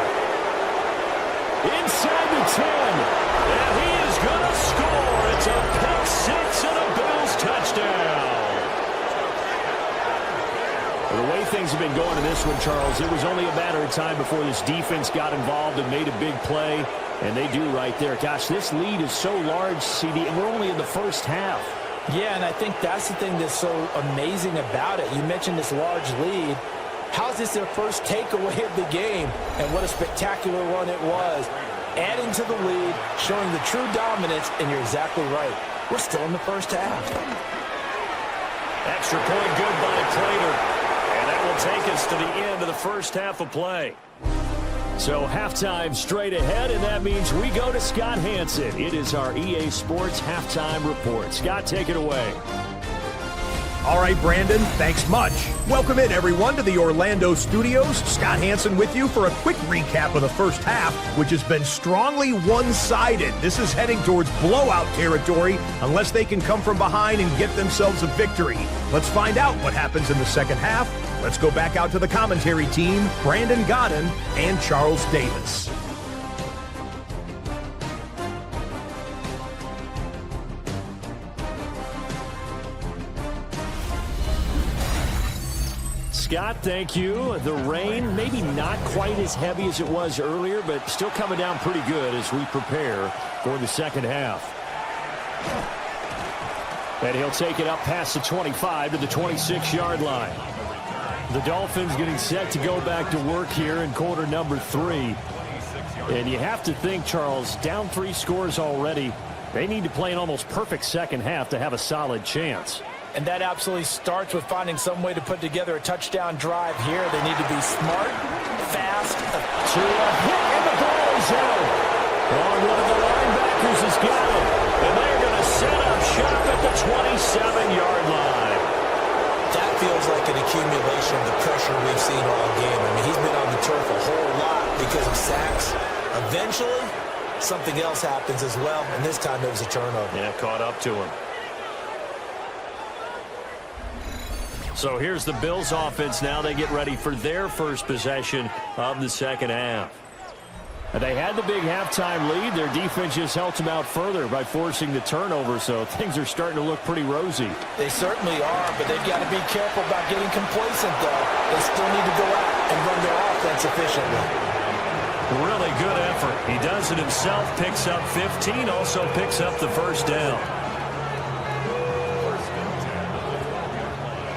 Inside the 10. And he is going to score. It's a penalty. way things have been going in this one, Charles, it was only a matter of time before this defense got involved and made a big play, and they do right there. Gosh, this lead is so large, CD, and we're only in the first half. Yeah, and I think that's the thing that's so amazing about it. You mentioned this large lead. How's this their first takeaway of the game? And what a spectacular run it was. Adding to the lead, showing the true dominance, and you're exactly right. We're still in the first half. Extra point good by Prater. And that will take us to the end of the first half of play. So halftime straight ahead, and that means we go to Scott Hansen. It is our EA Sports Halftime Report. Scott, take it away. All right, Brandon, thanks much. Welcome in, everyone, to the Orlando studios. Scott Hansen with you for a quick recap of the first half, which has been strongly one-sided. This is heading towards blowout territory unless they can come from behind and get themselves a victory. Let's find out what happens in the second half. Let's go back out to the commentary team, Brandon Godden and Charles Davis. Scott, thank you. The rain, maybe not quite as heavy as it was earlier, but still coming down pretty good as we prepare for the second half. And he'll take it up past the 25 to the 26-yard line. The Dolphins getting set to go back to work here in quarter number 3. And you have to think, Charles, down 3 scores already. They need to play an almost perfect second half to have a solid chance. And that absolutely starts with finding some way to put together a touchdown drive here. They need to be smart, fast, to a hit, and the ball is out. One of the linebackers has got it. And they're going to set up shop at the 27-yard line. That feels like an accumulation of the pressure we've seen all game. I mean, he's been on the turf a whole lot because of sacks. Eventually, something else happens as well, and this time it was a turnover. Yeah, caught up to him. So here's the Bills offense now. They get ready for their first possession of the second half. And they had the big halftime lead. Their defense just helped them out further by forcing the turnover, so things are starting to look pretty rosy. They certainly are, but they've got to be careful about getting complacent, though. They still need to go out and run their offense efficiently. Really good effort. He does it himself, picks up 15, also picks up the first down.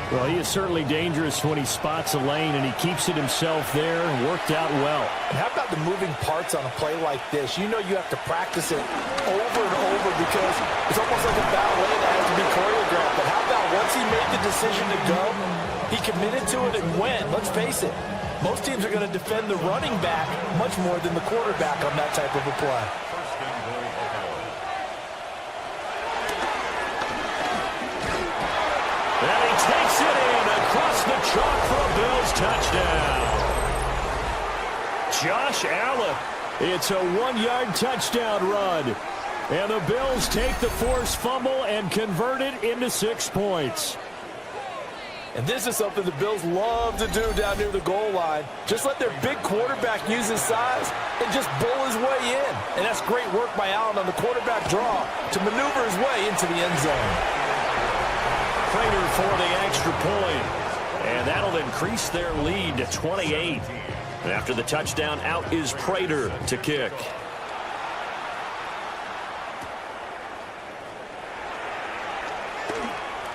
Well, he is certainly dangerous when he spots a lane, and he keeps it himself there and worked out well. And how about the moving parts on a play like this? You know you have to practice it over and over because it's almost like a ballet that has to be choreographed. But how about once he made the decision to go, he committed to it and went. Let's face it, most teams are going to defend the running back much more than the quarterback on that type of a play. And he takes it in across the chalk for a Bills touchdown. Josh Allen. It's a 1-yard touchdown run. And the Bills take the forced fumble and convert it into 6 points. And this is something the Bills love to do down near the goal line. Just let their big quarterback use his size and just bull his way in. And that's great work by Allen on the quarterback draw to maneuver his way into the end zone. Prater for the extra point. And that'll increase their lead to 28. And after the touchdown, out is Prater to kick.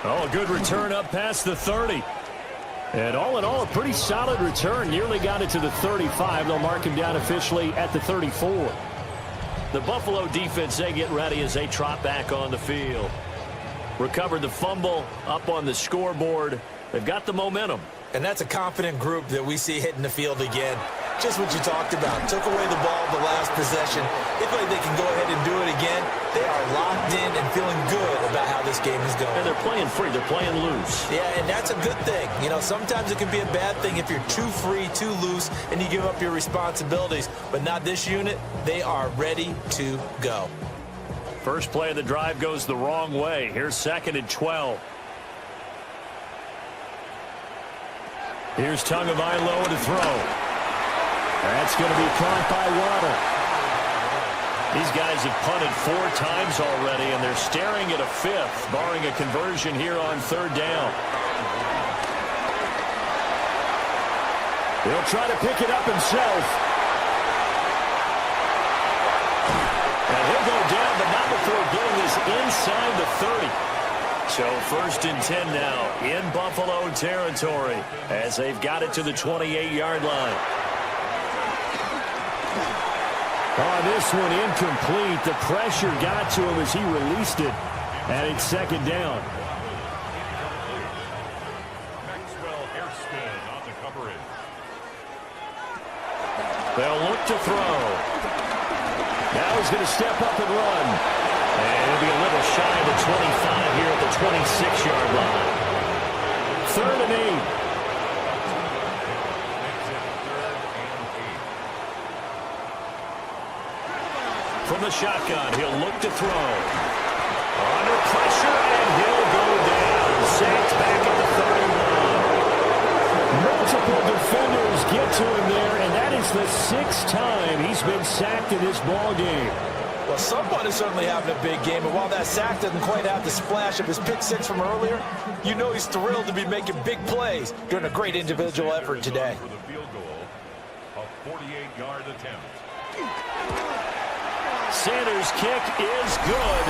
Oh, a good return up past the 30. And all in all, a pretty solid return. Nearly got it to the 35. They'll mark him down officially at the 34. The Buffalo defense, they get ready as they trot back on the field. Recovered the fumble up on the scoreboard. They've got the momentum. And that's a confident group that we see hitting the field again. Just what you talked about. Took away the ball the last possession. They feel like they can go ahead and do it again. They are locked in and feeling good about how this game is going. And they're playing free. They're playing loose. Yeah, and that's a good thing. You know, sometimes it can be a bad thing if you're too free, too loose, and you give up your responsibilities. But not this unit. They are ready to go. First play of the drive goes the wrong way. Here's 2nd and 12. Here's Tagovailoa to throw. That's going to be caught by Waddle. These guys have punted 4 times already, and they're staring at a 5th, barring a conversion here on 3rd down. He'll try to pick it up himself. And he'll go down, but not before getting this inside the 30. So 1st and 10 now in Buffalo territory as they've got it to the 28-yard line. Oh, this one incomplete. The pressure got to him as he released it. And it's 2nd down. They'll look to throw. Now he's going to step up and run. And he'll be a little shy of the 25 here at the 26-yard line. 3rd and 8. From the shotgun, he'll look to throw. Under pressure, and he'll go down. Sacked back at the 31. Multiple defenders get to him there, and that is the 6th time he's been sacked in this ball game. Well, someone is certainly having a big game, and while that sack doesn't quite have the splash of his pick 6 from earlier, you know he's thrilled to be making big plays during a great individual effort today. For the field goal, a 48-yard attempt. Sanders' kick is good,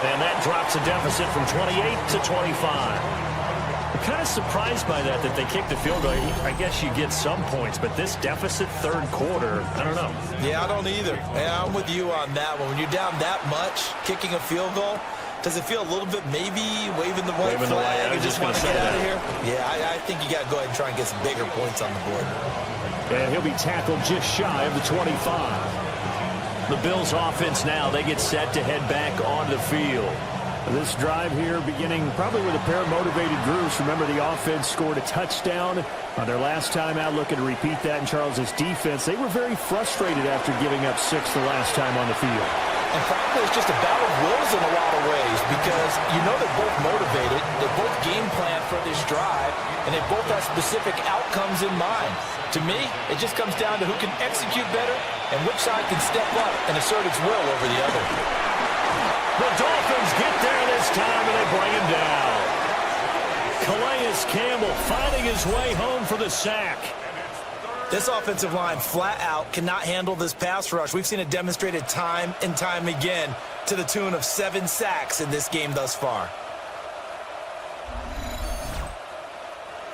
and that drops a deficit from 28 to 25. I'm kind of surprised by that they kicked the field goal. I guess you get some points, but this deficit 3rd quarter, I don't know. Yeah, I don't either. Yeah, I'm with you on that one. When you're down that much, kicking a field goal, does it feel a little bit maybe waving the white flag and just want to get out of here? Yeah, I think you got to go ahead and try and get some bigger points on the board. And he'll be tackled just shy of the 25. The Bills offense now, they get set to head back onto the field. This drive here beginning probably with a pair of motivated groups. Remember, the offense scored a touchdown on their last time out, looking to repeat that in Charles's defense. They were very frustrated after giving up 6 the last time on the field. And frankly, it's just a battle of wills in a lot of ways because you know they're both motivated, they both game plan for this drive, and they both have specific outcomes in mind. To me, it just comes down to who can execute better and which side can step up and assert its will over the other. The Dolphins get there this time, and they bring him down. Calais Campbell finding his way home for the sack. This offensive line flat out cannot handle this pass rush. We've seen it demonstrated time and time again to the tune of 7 sacks in this game thus far.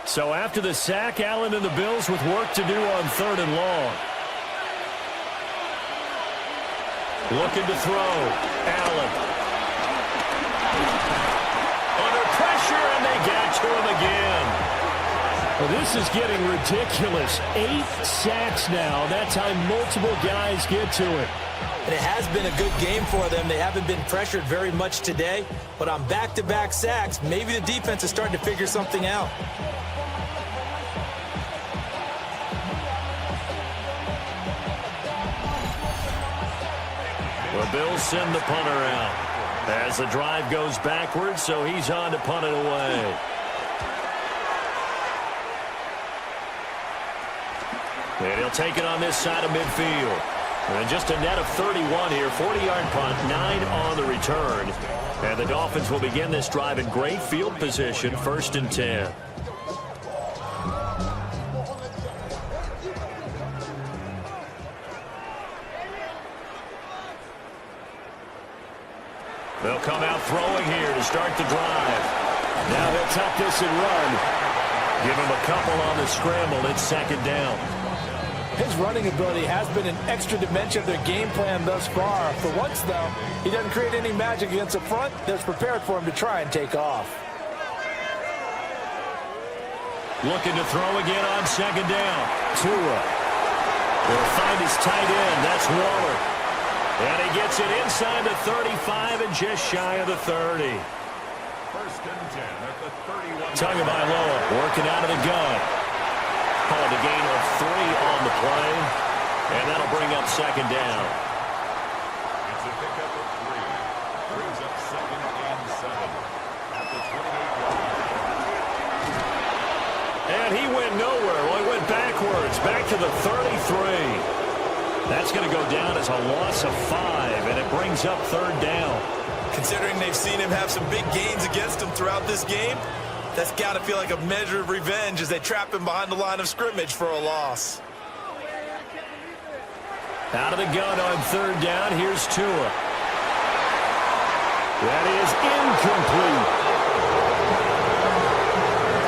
So after the sack, Allen and the Bills with work to do on 3rd and long. Looking to throw. Allen. Under pressure, and they got to him again. Well, this is getting ridiculous. 8 sacks now. That's how multiple guys get to it. And it has been a good game for them. They haven't been pressured very much today, but on back-to-back sacks, maybe the defense is starting to figure something out. The Bills send the punter out as the drive goes backwards, so he's on to punt it away. And he'll take it on this side of midfield. And just a net of 31 here, 40-yard punt, 9 on the return. And the Dolphins will begin this drive in great field position, 1st and 10. They'll come out throwing here to start the drive. Now they'll tuck this and run. Give him a couple on the scramble. It's 2nd down. His running ability has been an extra dimension of their game plan thus far. For once, though, he doesn't create any magic against the front that's prepared for him to try and take off. Looking to throw again on 2nd down. Tua will find his tight end. That's Waller. And he gets it inside the 35 and just shy of the 30. 1st and 10 at the 31. Tagovailoa working out of the gun. Called a gain of 3 on the play. And that'll bring up 2nd down. It's a pickup of 3. Brings up 2nd and 7 at the 28-yard line. And he went nowhere. Well, he went backwards. Back to the 33. That's going to go down as a loss of 5, and it brings up 3rd down. Considering they've seen him have some big gains against them throughout this game, That's got to feel like a measure of revenge as they trap him behind the line of scrimmage for a loss. Out of the gun on third down. Here's Tua. That is incomplete.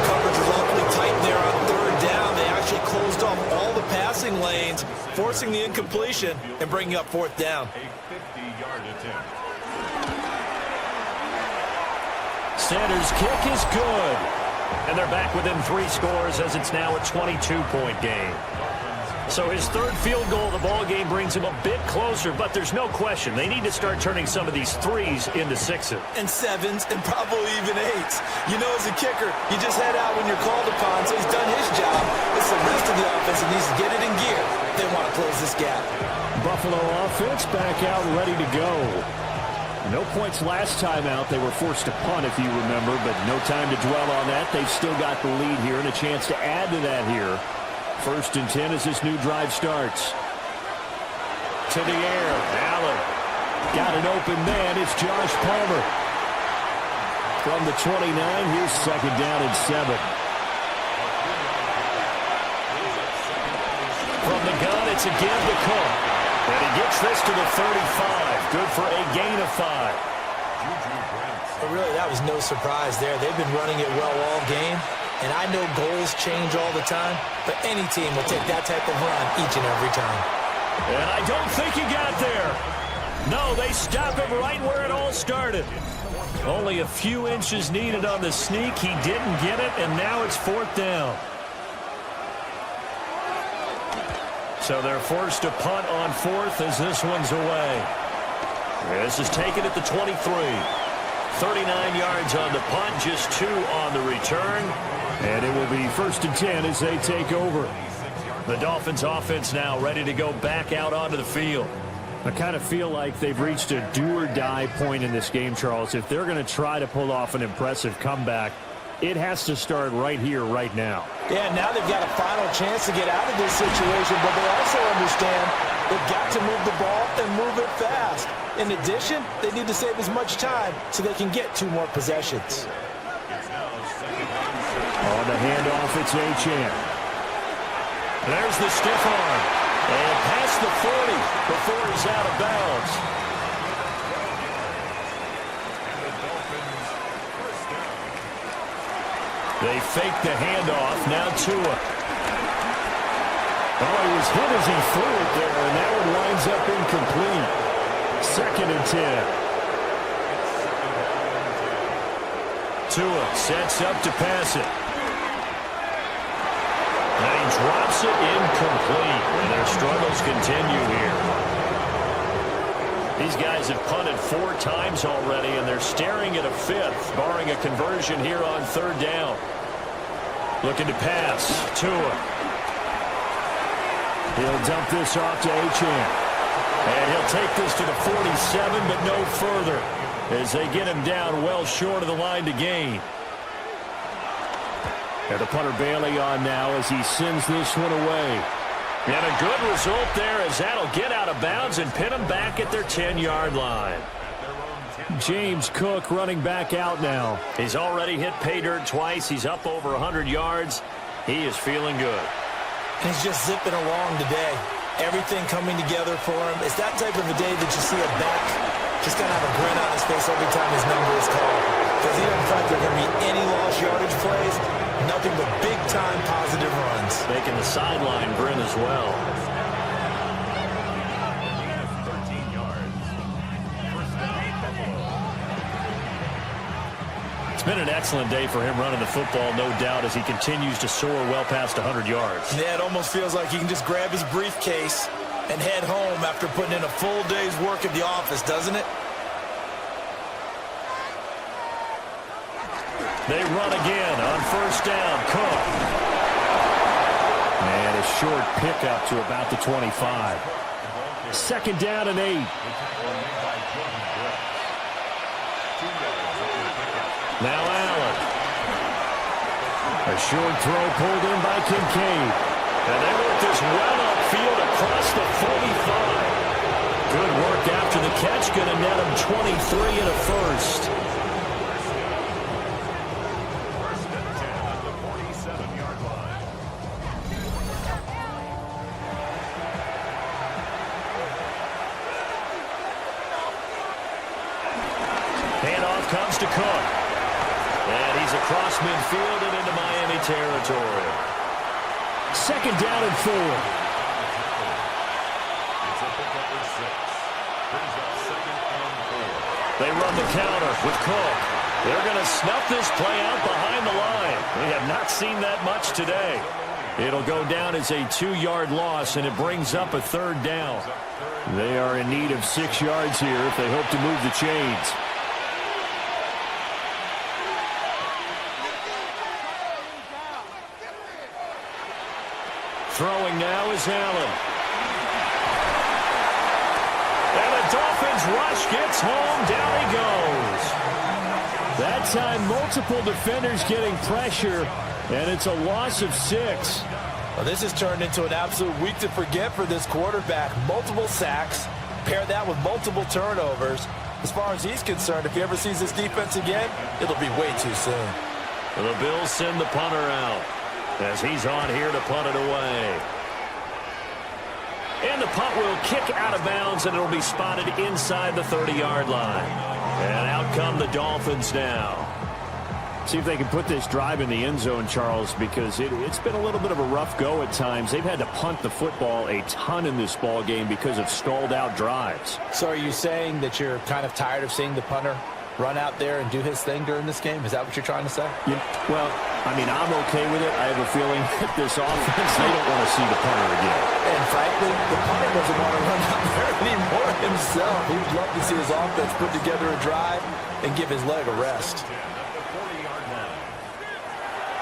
Coverage was awfully tight there on third down. They actually closed off all the passing lanes, forcing the incompletion and bringing up fourth down. A 50-yard attempt. Sanders' kick is good. And they're back within 3 scores as it's now a 22-point game. So his third field goal of the ball game brings him a bit closer, but there's no question they need to start turning some of these threes into sixes. And sevens and probably even eights. You know, as a kicker, you just head out when you're called upon, so he's done his job. It's the rest of the offense that needs to get it in gear. They want to close this gap. Buffalo offense back out ready to go. No points last time out. They were forced to punt, if you remember, but no time to dwell on that. They've still got the lead here and a chance to add to that here. 1st and 10 as this new drive starts. To the air. Allen. Got an open man. It's Josh Palmer. From the 29, here's 2nd down and 7. From the gun, it's again to Cook. And he gets this to the 35. Good for a gain of 5. But really, that was no surprise there. They've been running it well all game. And I know goals change all the time, but any team will take that type of run each and every time. And I don't think he got there. No, they stop him right where it all started. Only a few inches needed on the sneak. He didn't get it, and now it's 4th down. So they're forced to punt on 4th as this one's away. This is taken at the 23. 39 yards on the punt, just 2 on the return. And it will be 1st and 10 as they take over. The Dolphins offense now ready to go back out onto the field. I kind of feel like they've reached a do-or-die point in this game, Charles. If they're going to try to pull off an impressive comeback, it has to start right here, right now. Yeah, now they've got a final chance to get out of this situation, but they also understand they've got to move the ball and move it fast. In addition, they need to save as much time so they can get 2 more possessions. On the handoff, it's Achane. There's the stiff arm. And past the 40 before he's out of bounds. They fake the handoff. Now Tua. Oh, he was hit as he threw it there, and that one winds up incomplete. 2nd and 10. Tua sets up to pass it. And he drops it incomplete. And their struggles continue here. These guys have punted 4 times already, and they're staring at a 5th, barring a conversion here on 3rd down. Looking to pass. Tua. He'll dump this off to Achane. And he'll take this to the 47, but no further, as they get him down well short of the line to gain. And the punter Bailey on now as he sends this one away. And a good result there as that'll get out of bounds and pin them back at their 10-yard line. James Cook running back out now. He's already hit pay dirt twice. He's up over 100 yards. He is feeling good. He's just zipping along today. Everything coming together for him. It's that type of a day that you see a back just going to have a grin on his face every time his number is called. Because he doesn't find there are going to be any lost yardage plays. Nothing but big-time positive runs. Making the sideline grin as well. 13 yards. First down, Buffalo. It's been an excellent day for him running the football, no doubt, as he continues to soar well past 100 yards. Yeah, it almost feels like he can just grab his briefcase and head home after putting in a full day's work at the office, doesn't it? They run again on 1st down. Cook. And a short pickup to about the 25. 2nd down and 8. Now Allen. A short throw pulled in by Kincaid. And they work this well upfield across the 45. Good work after the catch. Going to net him 23 and a first. comes to Cook. And he's across midfield and into Miami territory. Second down and 4. They run the counter with Cook. They're going to snuff this play out behind the line. We have not seen that much today. It'll go down as a 2-yard loss, and it brings up a third down. They are in need of 6 yards here if they hope to move the chains. Throwing now is Allen. And the Dolphins rush gets home. Down he goes. That time, multiple defenders getting pressure, and it's a loss of 6. Well, this has turned into an absolute week to forget for this quarterback. Multiple sacks, pair that with multiple turnovers. As far as he's concerned, if he ever sees this defense again, it'll be way too soon. The Bills send the punter out as he's on here to punt it away. And the punt will kick out of bounds, and it'll be spotted inside the 30-yard line. And out come the Dolphins now. See if they can put this drive in the end zone, Charles, because it's been a little bit of a rough go at times. They've had to punt the football a ton in this ball game because of stalled-out drives. So are you saying that you're kind of tired of seeing the punter run out there and do his thing during this game? Is that what you're trying to say? Yeah, well, I mean, I'm okay with it. I have a feeling that this offense, they don't want to see the punter again. And frankly, the punter doesn't want to run out there anymore himself. He'd love to see his offense put together a drive and give his leg a rest.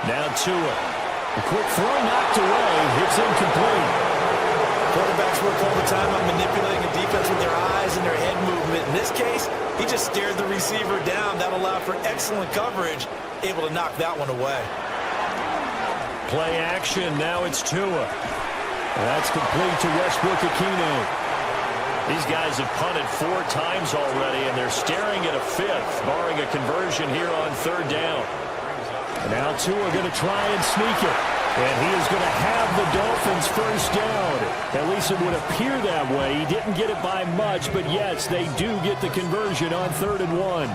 Now Tua. A quick throw knocked away. It's incomplete. Quarterbacks work all the time on manipulating a defense with their eyes and their head movement. In this case, he just stared the receiver down. That allowed for excellent coverage, able to knock that one away. Play action. Now it's Tua. That's complete to Westbrook-Ikhine. These guys have punted 4 times already, and they're staring at a 5th, barring a conversion here on 3rd down. Now Tua going to try and sneak it. And he is going to have the Dolphins first down. At least it would appear that way. He didn't get it by much, but yes, they do get the conversion on 3rd and 1.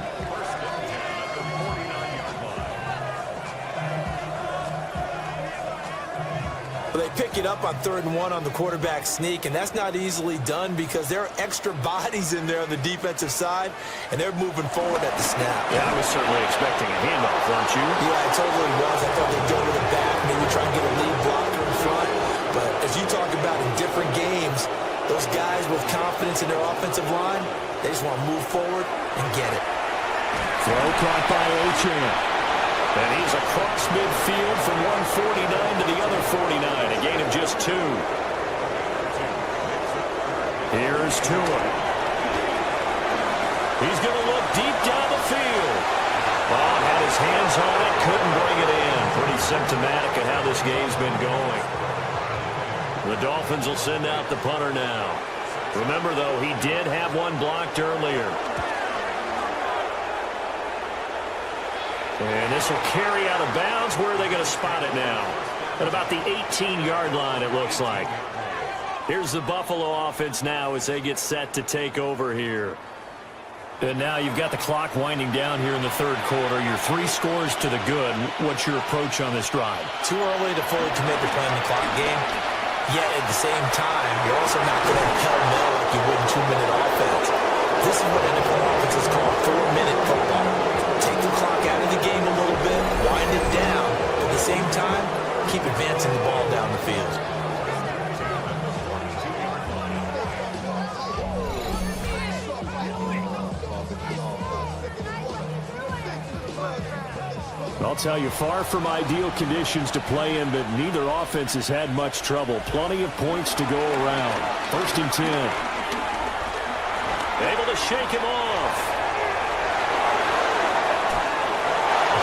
They pick it up on 3rd and 1 on the quarterback sneak, and that's not easily done because there are extra bodies in there on the defensive side, and they're moving forward at the snap. Yeah, I was certainly expecting a handoff, weren't you? Yeah, I totally was. I thought they'd go to the back, maybe try and get a lead blocker in front. But as you talk about in different games, those guys with confidence in their offensive line, they just want to move forward and get it. Throw caught by Achane. And he's across midfield from 149 to the other 49, a gain of just 2. Here's Tua. He's going to look deep down the field. Oh, had his hands on it, couldn't bring it in. Pretty symptomatic of how this game's been going. The Dolphins will send out the punter now. Remember, though, he did have one blocked earlier. And this will carry out of bounds. Where are they going to spot it now? At about the 18-yard line, it looks like. Here's the Buffalo offense now as they get set to take over here. And now you've got the clock winding down here in the 3rd quarter. Your 3 scores to the good. What's your approach on this drive? Too early to fully commit to playing the clock game. Yet at the same time, you're also not going to pell-mell like you would in 2-minute offense. This is what NFL offenses call 4-minute football. Take the clock out of the game a little bit, wind it down, but at the same time, keep advancing the ball down the field. I'll tell you, far from ideal conditions to play in, but neither offense has had much trouble. Plenty of points to go around. 1st and 10. Able to shake him off.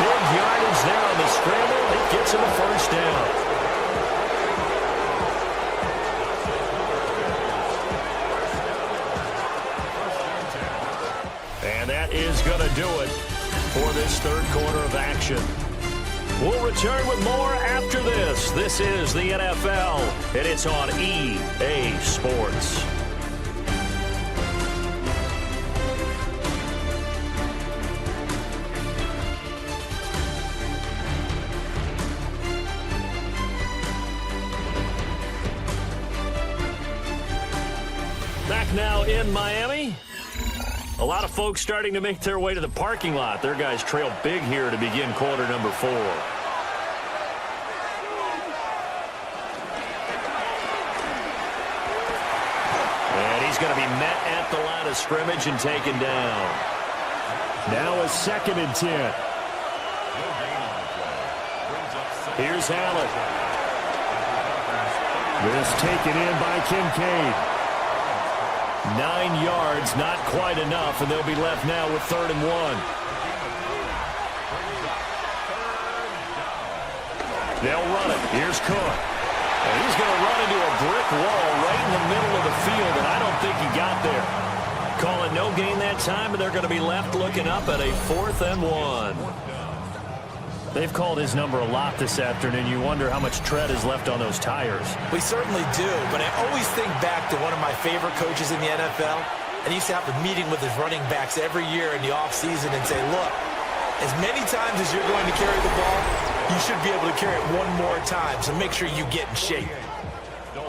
Big yardage there on the scramble. It gets him a first down. And that is going to do it for this 3rd quarter of action. We'll return with more after this. This is the NFL, and it's on EA Sports. Now in Miami, a lot of folks starting to make their way to the parking lot. Their guys trail big here to begin quarter number 4. And he's going to be met at the line of scrimmage and taken down. Now a 2nd and 10. Here's Allen. This taken in by Kincaid. 9 yards, not quite enough, and they'll be left now with 3rd and 1. They'll run it. Here's Cook. And he's going to run into a brick wall right in the middle of the field, and I don't think he got there. Calling no gain that time, and they're going to be left looking up at a 4th and 1. They've called his number a lot this afternoon. You wonder how much tread is left on those tires. We certainly do, but I always think back to one of my favorite coaches in the NFL, and he used to have a meeting with his running backs every year in the offseason and say, look, as many times as you're going to carry the ball, you should be able to carry it one more time, so make sure you get in shape.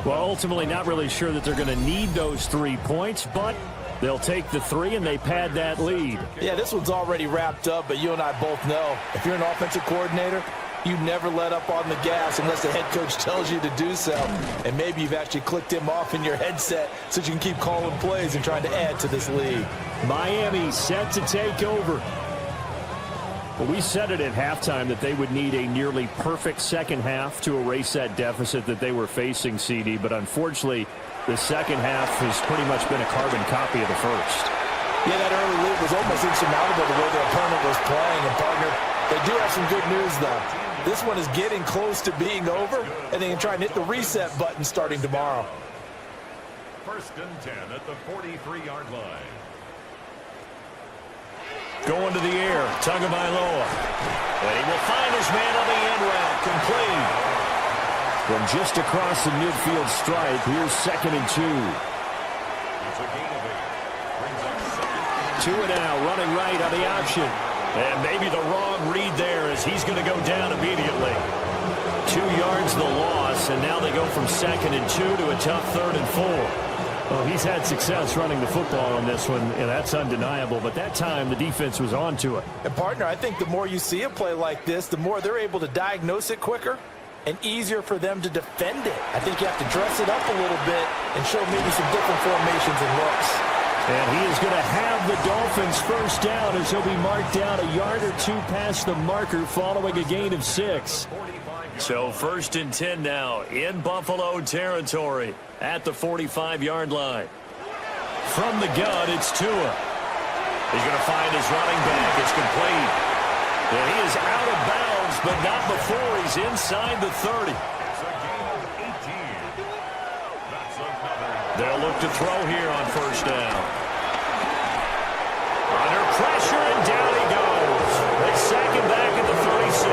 Well, ultimately not really sure that they're going to need those 3 points, but they'll take the 3 and they pad that lead. Yeah, this one's already wrapped up, but you and I both know if you're an offensive coordinator, you never let up on the gas unless the head coach tells you to do so. And maybe you've actually clicked him off in your headset so you can keep calling plays and trying to add to this lead. Miami set to take over. Well, we said it at halftime that they would need a nearly perfect second half to erase that deficit that they were facing, CD, but unfortunately, the second half has pretty much been a carbon copy of the first. Yeah, that early lead was almost insurmountable the way their opponent was playing. And, partner, they do have some good news, though. This one is getting close to being over, and they can try and hit the reset button starting tomorrow. 1st and 10 at the 43-yard line. Going to the air, Tagovailoa. And he will find his man on the end route, complete. From just across the midfield stripe, here's 2nd and 2. Two and out, running right on the option. And maybe the wrong read there as he's going to go down immediately. 2 yards the loss, and now they go from 2nd and 2 to a tough 3rd and 4. Well, he's had success running the football on this one, and that's undeniable. But that time, the defense was on to it. And, partner, I think the more you see a play like this, the more they're able to diagnose it quicker and easier for them to defend it. I think you have to dress it up a little bit and show maybe some different formations and looks. And he is going to have the Dolphins first down as he'll be marked down a yard or 2 past the marker following a gain of 6. So 1st and 10 now in Buffalo territory at the 45-yard line. From the gun, it's Tua. He's going to find his running back. It's complete. And he is out of bounds, but not before he's inside the 30. They'll look to throw here on 1st down. Under pressure, and down he goes. They sack him back at the 36.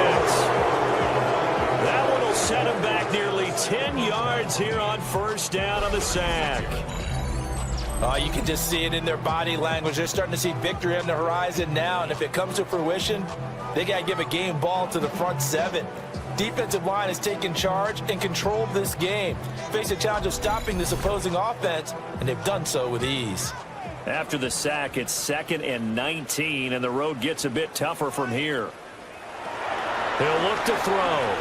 That one will set him back nearly 10 yards here on 1st down on the sack. You can just see it in their body language. They're starting to see victory on the horizon now, and if it comes to fruition, they got to give a game ball to the front 7. Defensive line has taken charge and controlled this game. Face a challenge of stopping this opposing offense, and they've done so with ease. After the sack, it's 2nd and 19, and the road gets a bit tougher from here. He'll look to throw.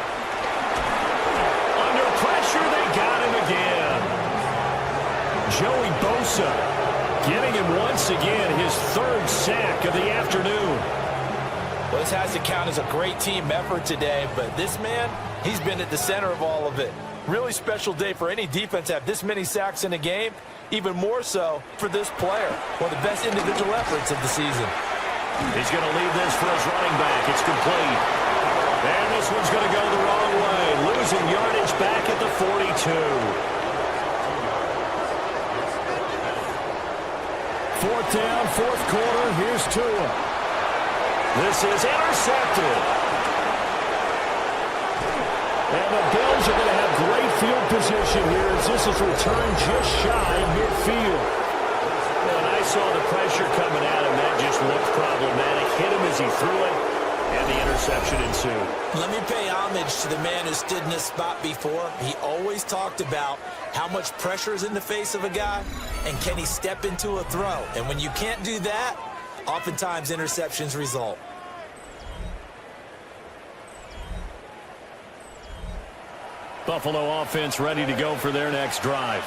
Under pressure, they got him again. Joey Bosa getting him once again, his 3rd sack of the afternoon. Well, this has to count as a great team effort today, but this man, he's been at the center of all of it. Really special day for any defense to have this many sacks in a game, even more so for this player. One of the best individual efforts of the season. He's going to leave this for his running back. It's complete. And this one's going to go the wrong way, losing yardage back at the 42. 4th down, 4th quarter. Here's Tua. This is intercepted. And the Bills are going to have great field position here as this is returned just shy of midfield. And I saw the pressure coming at him. That just looked problematic. Hit him as he threw it, and the interception ensued. Let me pay homage to the man who stood in this spot before. He always talked about how much pressure is in the face of a guy. and can he step into a throw? And when you can't do that, oftentimes interceptions result. Buffalo offense ready to go for their next drive.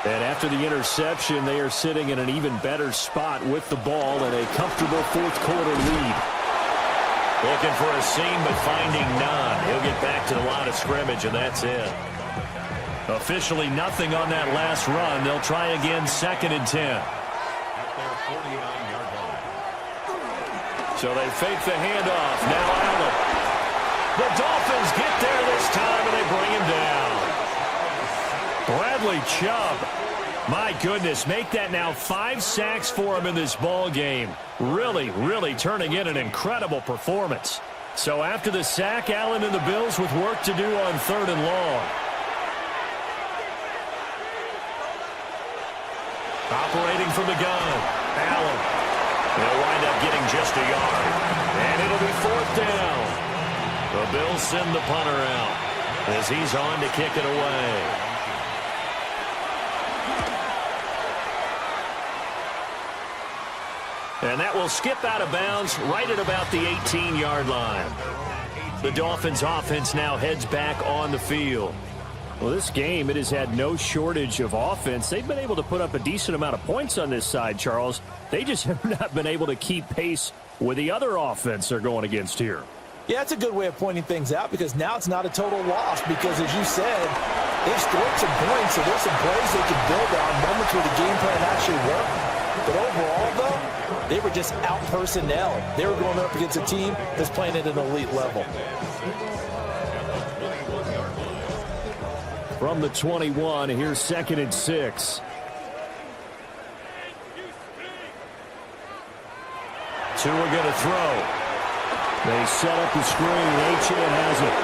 And after the interception, they are sitting in an even better spot with the ball and a comfortable fourth-quarter lead. Looking for a seam, but finding none. He'll get back to the line of scrimmage, and that's it. Officially nothing on that last run. They'll try again, 2nd and 10. At their 49-yard line. So they fake the handoff. Now Allen. The Dolphins get there this time, and they bring him down. Bradley Chubb. My goodness, make that now 5 sacks for him in this ball game. Really, really turning in an incredible performance. So after the sack, Allen and the Bills with work to do on 3rd and long. Operating from the gun, Allen. They'll wind up getting just a yard. And it'll be 4th down. The Bills send the punter out as he's on to kick it away. And that will skip out of bounds right at about the 18-yard line. The Dolphins offense now heads back on the field. Well, this game, it has had no shortage of offense. They've been able to put up a decent amount of points on this side, Charles. They just have not been able to keep pace with the other offense they're going against here. Yeah, that's a good way of pointing things out because now it's not a total loss because, as you said, they've scored some points, so there's some plays they can build on, moments where the game plan actually worked. But overall, though, they were just out-personnel. They were going up against a team that's playing at an elite level. From the 21, here's 2nd and 6. Tua going to throw. They set up the screen. H.A. has it.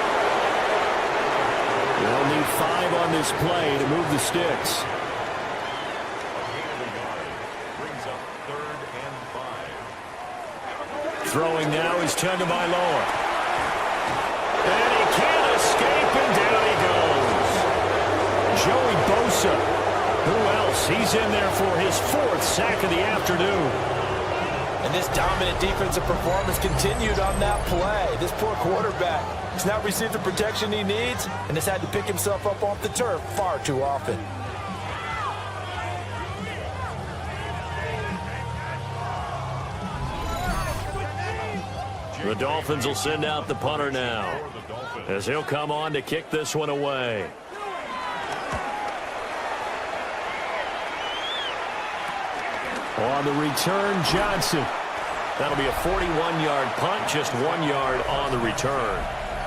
They'll need 5 on this play to move the sticks. Throwing now is Tagovailoa. And he can't escape, and down he goes. Joey Bosa. Who else? He's in there for his 4th sack of the afternoon. And this dominant defensive performance continued on that play. This poor quarterback has not received the protection he needs and has had to pick himself up off the turf far too often. The Dolphins will send out the punter now as he'll come on to kick this one away. On the return, Johnson. That'll be a 41-yard punt, just 1 yard on the return.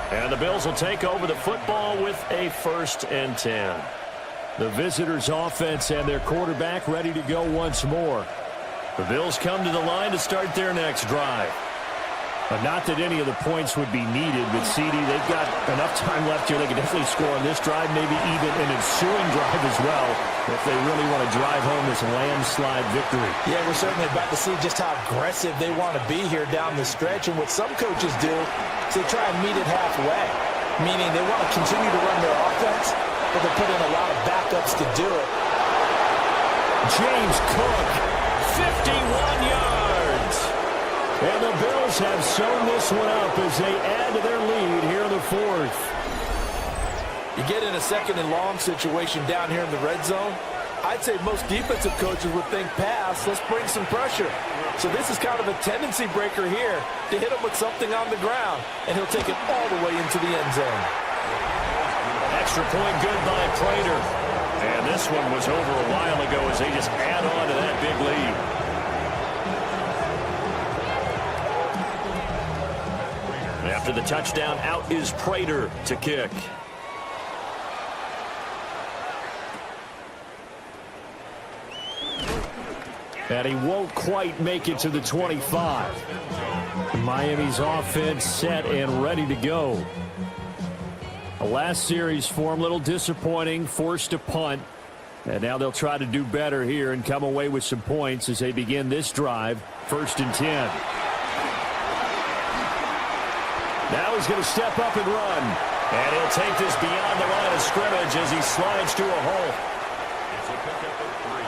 And the Bills will take over the football with a 1st and 10. The visitors' offense and their quarterback ready to go once more. The Bills come to the line to start their next drive. Not that any of the points would be needed, but CD, they've got enough time left here. They can definitely score on this drive, maybe even an ensuing drive as well, if they really want to drive home this landslide victory. Yeah, we're certainly about to see just how aggressive they want to be here down the stretch. And what some coaches do is they try and meet it halfway, meaning they want to continue to run their offense, but they put in a lot of backups to do it. James Cook, 51 yards. And the Bills have sewn this one up as they add to their lead here in the 4th. You get in a 2nd and long situation down here in the red zone, I'd say most defensive coaches would think pass, let's bring some pressure. So this is kind of a tendency breaker here to hit him with something on the ground, and he'll take it all the way into the end zone. Extra point good by Prater. And this one was over a while ago as they just add on to that big lead. After the touchdown, out is Prater to kick. And he won't quite make it to the 25. Miami's offense set and ready to go. The last series for him, a little disappointing, forced to punt. And now they'll try to do better here and come away with some points as they begin this drive, 1st and 10. Now he's going to step up and run. And he'll take this beyond the line of scrimmage as he slides to a hole. It's a pickup of 3.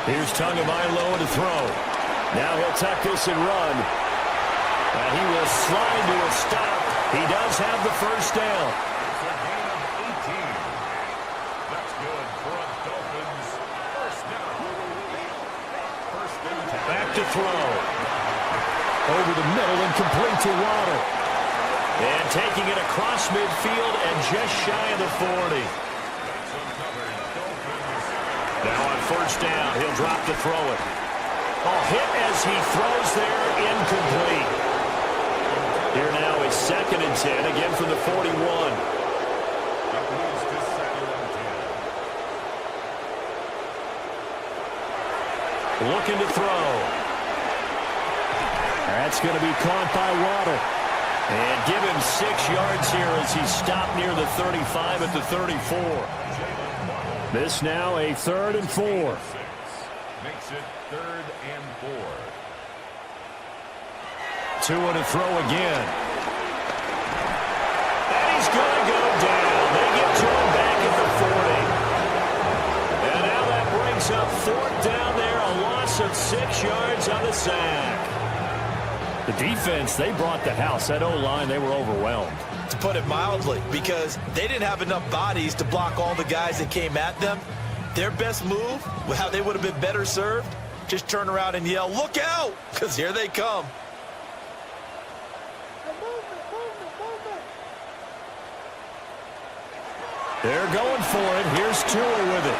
Here's Tagovailoa to throw. Now he'll tuck this and run. And he will slide to a stop. He does have the first down. It's a gain of 18. That's good for a Dolphins first down. First and 10. Back to throw. Over the middle and complete to Waddle. And taking it across midfield and just shy of the 40. Now on first down, he'll drop to throw it. Hit as he throws there, incomplete. Here now is 2nd and 10, again from the 41. Looking to throw. That's going to be caught by Waddle. And give him 6 yards here as he stopped near the 35 at the 34. This now a 3rd and 4. Makes it 3rd and 4. 2 and a throw again. And he's going to go down. They get to him back at the 40. And now that brings up 4th down there, a loss of 6 yards on the sack. The defense, they brought the house. That O-line, they were overwhelmed. To put it mildly, because they didn't have enough bodies to block all the guys that came at them. Their best move, how they would have been better served, just turn around and yell, "Look out!" Because here they come. They're going for it. Here's Tua with it.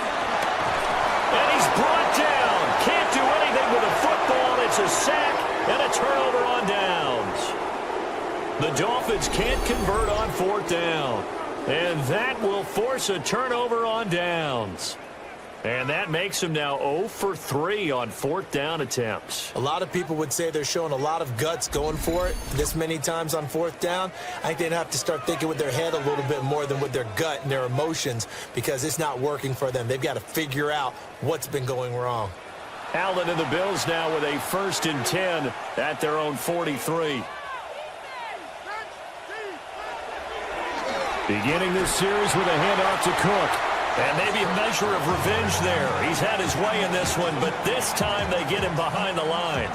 And he's brought down. Can't do anything with a football. It's a sack and a turnover on downs. The Dolphins can't convert on 4th down. And that will force a turnover on downs. And that makes them now 0 for 3 on 4th down attempts. A lot of people would say they're showing a lot of guts going for it this many times on 4th down. I think they'd have to start thinking with their head a little bit more than with their gut and their emotions, because it's not working for them. They've got to figure out what's been going wrong. Allen and the Bills now with a 1st and 10 at their own 43. Beginning this series with a handoff to Cook. And maybe a measure of revenge there. He's had his way in this one, but this time they get him behind the line.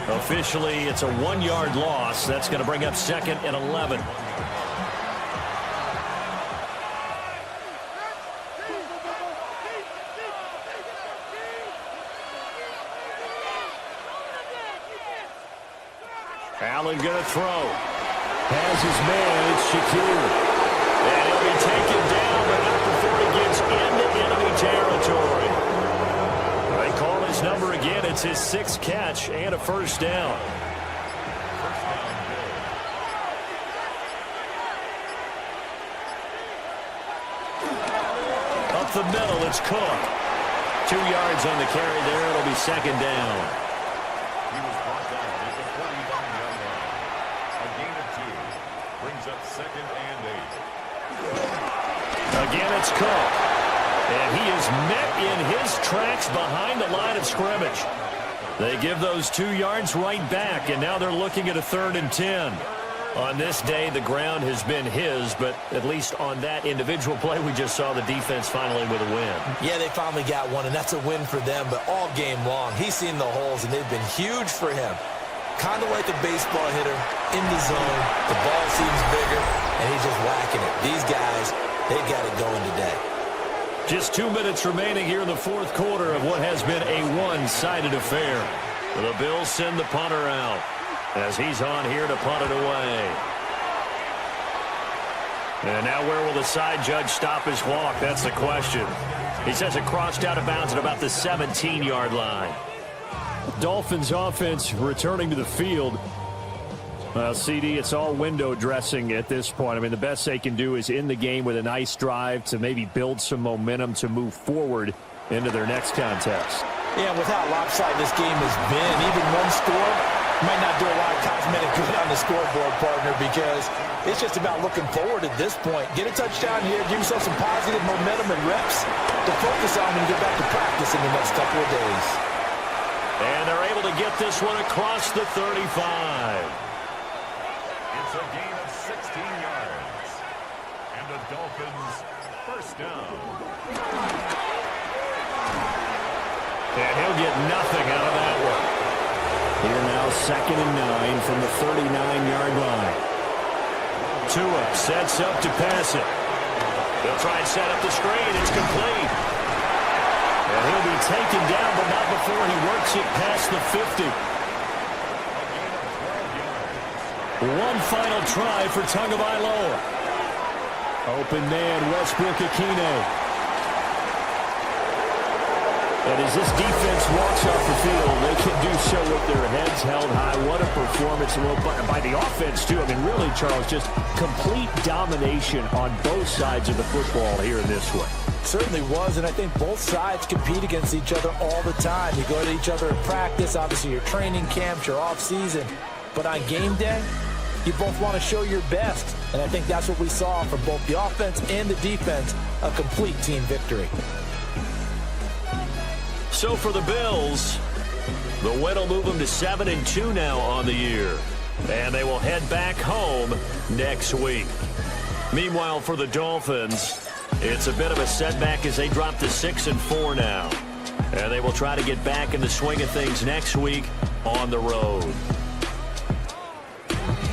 Officially, it's a 1-yard loss. That's going to bring up 2nd and 11. Allen going to throw. Has his man. It's Shaquille. And he'll be taken down, but not before he gets into enemy territory. They call his number again. It's his 6th catch and a 1st down. Up the middle, it's Cook. 2 yards on the carry there. It'll be 2nd down. He was brought down at the 49-yard line. A gain of 2 brings up 2nd and 8. Again, it's Cook. And he is met in his tracks behind the line of scrimmage. They give those 2 yards right back, and now they're looking at a 3rd and 10. On this day, the ground has been his, but at least on that individual play, we just saw the defense finally with a win. Yeah, they finally got one, and that's a win for them, but all game long, he's seen the holes, and they've been huge for him. Kind of like a baseball hitter in the zone. The ball seems bigger, and he's just whacking it. These guys, they've got it going today. Just 2 minutes remaining here in the 4th quarter of what has been a one-sided affair. The Bills send the punter out as he's on here to punt it away. And now where will the side judge stop his walk? That's the question. He says it crossed out of bounds at about the 17-yard line. Dolphins offense returning to the field. CD, it's all window dressing at this point. I mean, the best they can do is in the game with a nice drive to maybe build some momentum to move forward into their next contest. Yeah, with how lopsided this game has been, even one score might not do a lot of cosmetic good on the scoreboard, partner, because it's just about looking forward at this point. Get a touchdown here, give yourself some positive momentum and reps to focus on when you get back to practice in the next couple of days. And they're able to get this one across the 35. It's a gain of 16 yards. And the Dolphins first down. And he'll get nothing out of that one. Here now, 2nd and 9 from the 39-yard line. Tua sets up to pass it. He'll try and set up the screen. It's complete. And he'll be taken down, but not before he works it past the 50. One final try for Tagovailoa. Open man, Westbrook-Ikhine. And as this defense walks off the field, they can do so with their heads held high. What a performance by the offense, too. I mean, really, Charles, just complete domination on both sides of the football here in this one. Certainly was, and I think both sides compete against each other all the time. You go to each other in practice, obviously your training camps, your off-season. But on game day, you both want to show your best. And I think that's what we saw from both the offense and the defense, a complete team victory. So for the Bills, the win will move them to 7-2 now on the year. And they will head back home next week. Meanwhile, for the Dolphins, it's a bit of a setback as they drop to 6-4 now. And they will try to get back in the swing of things next week on the road.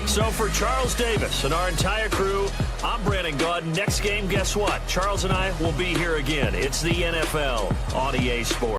So for Charles Davis and our entire crew, I'm Brandon Gaudin. Next game, guess what? Charles and I will be here again. It's the NFL on EA Sports.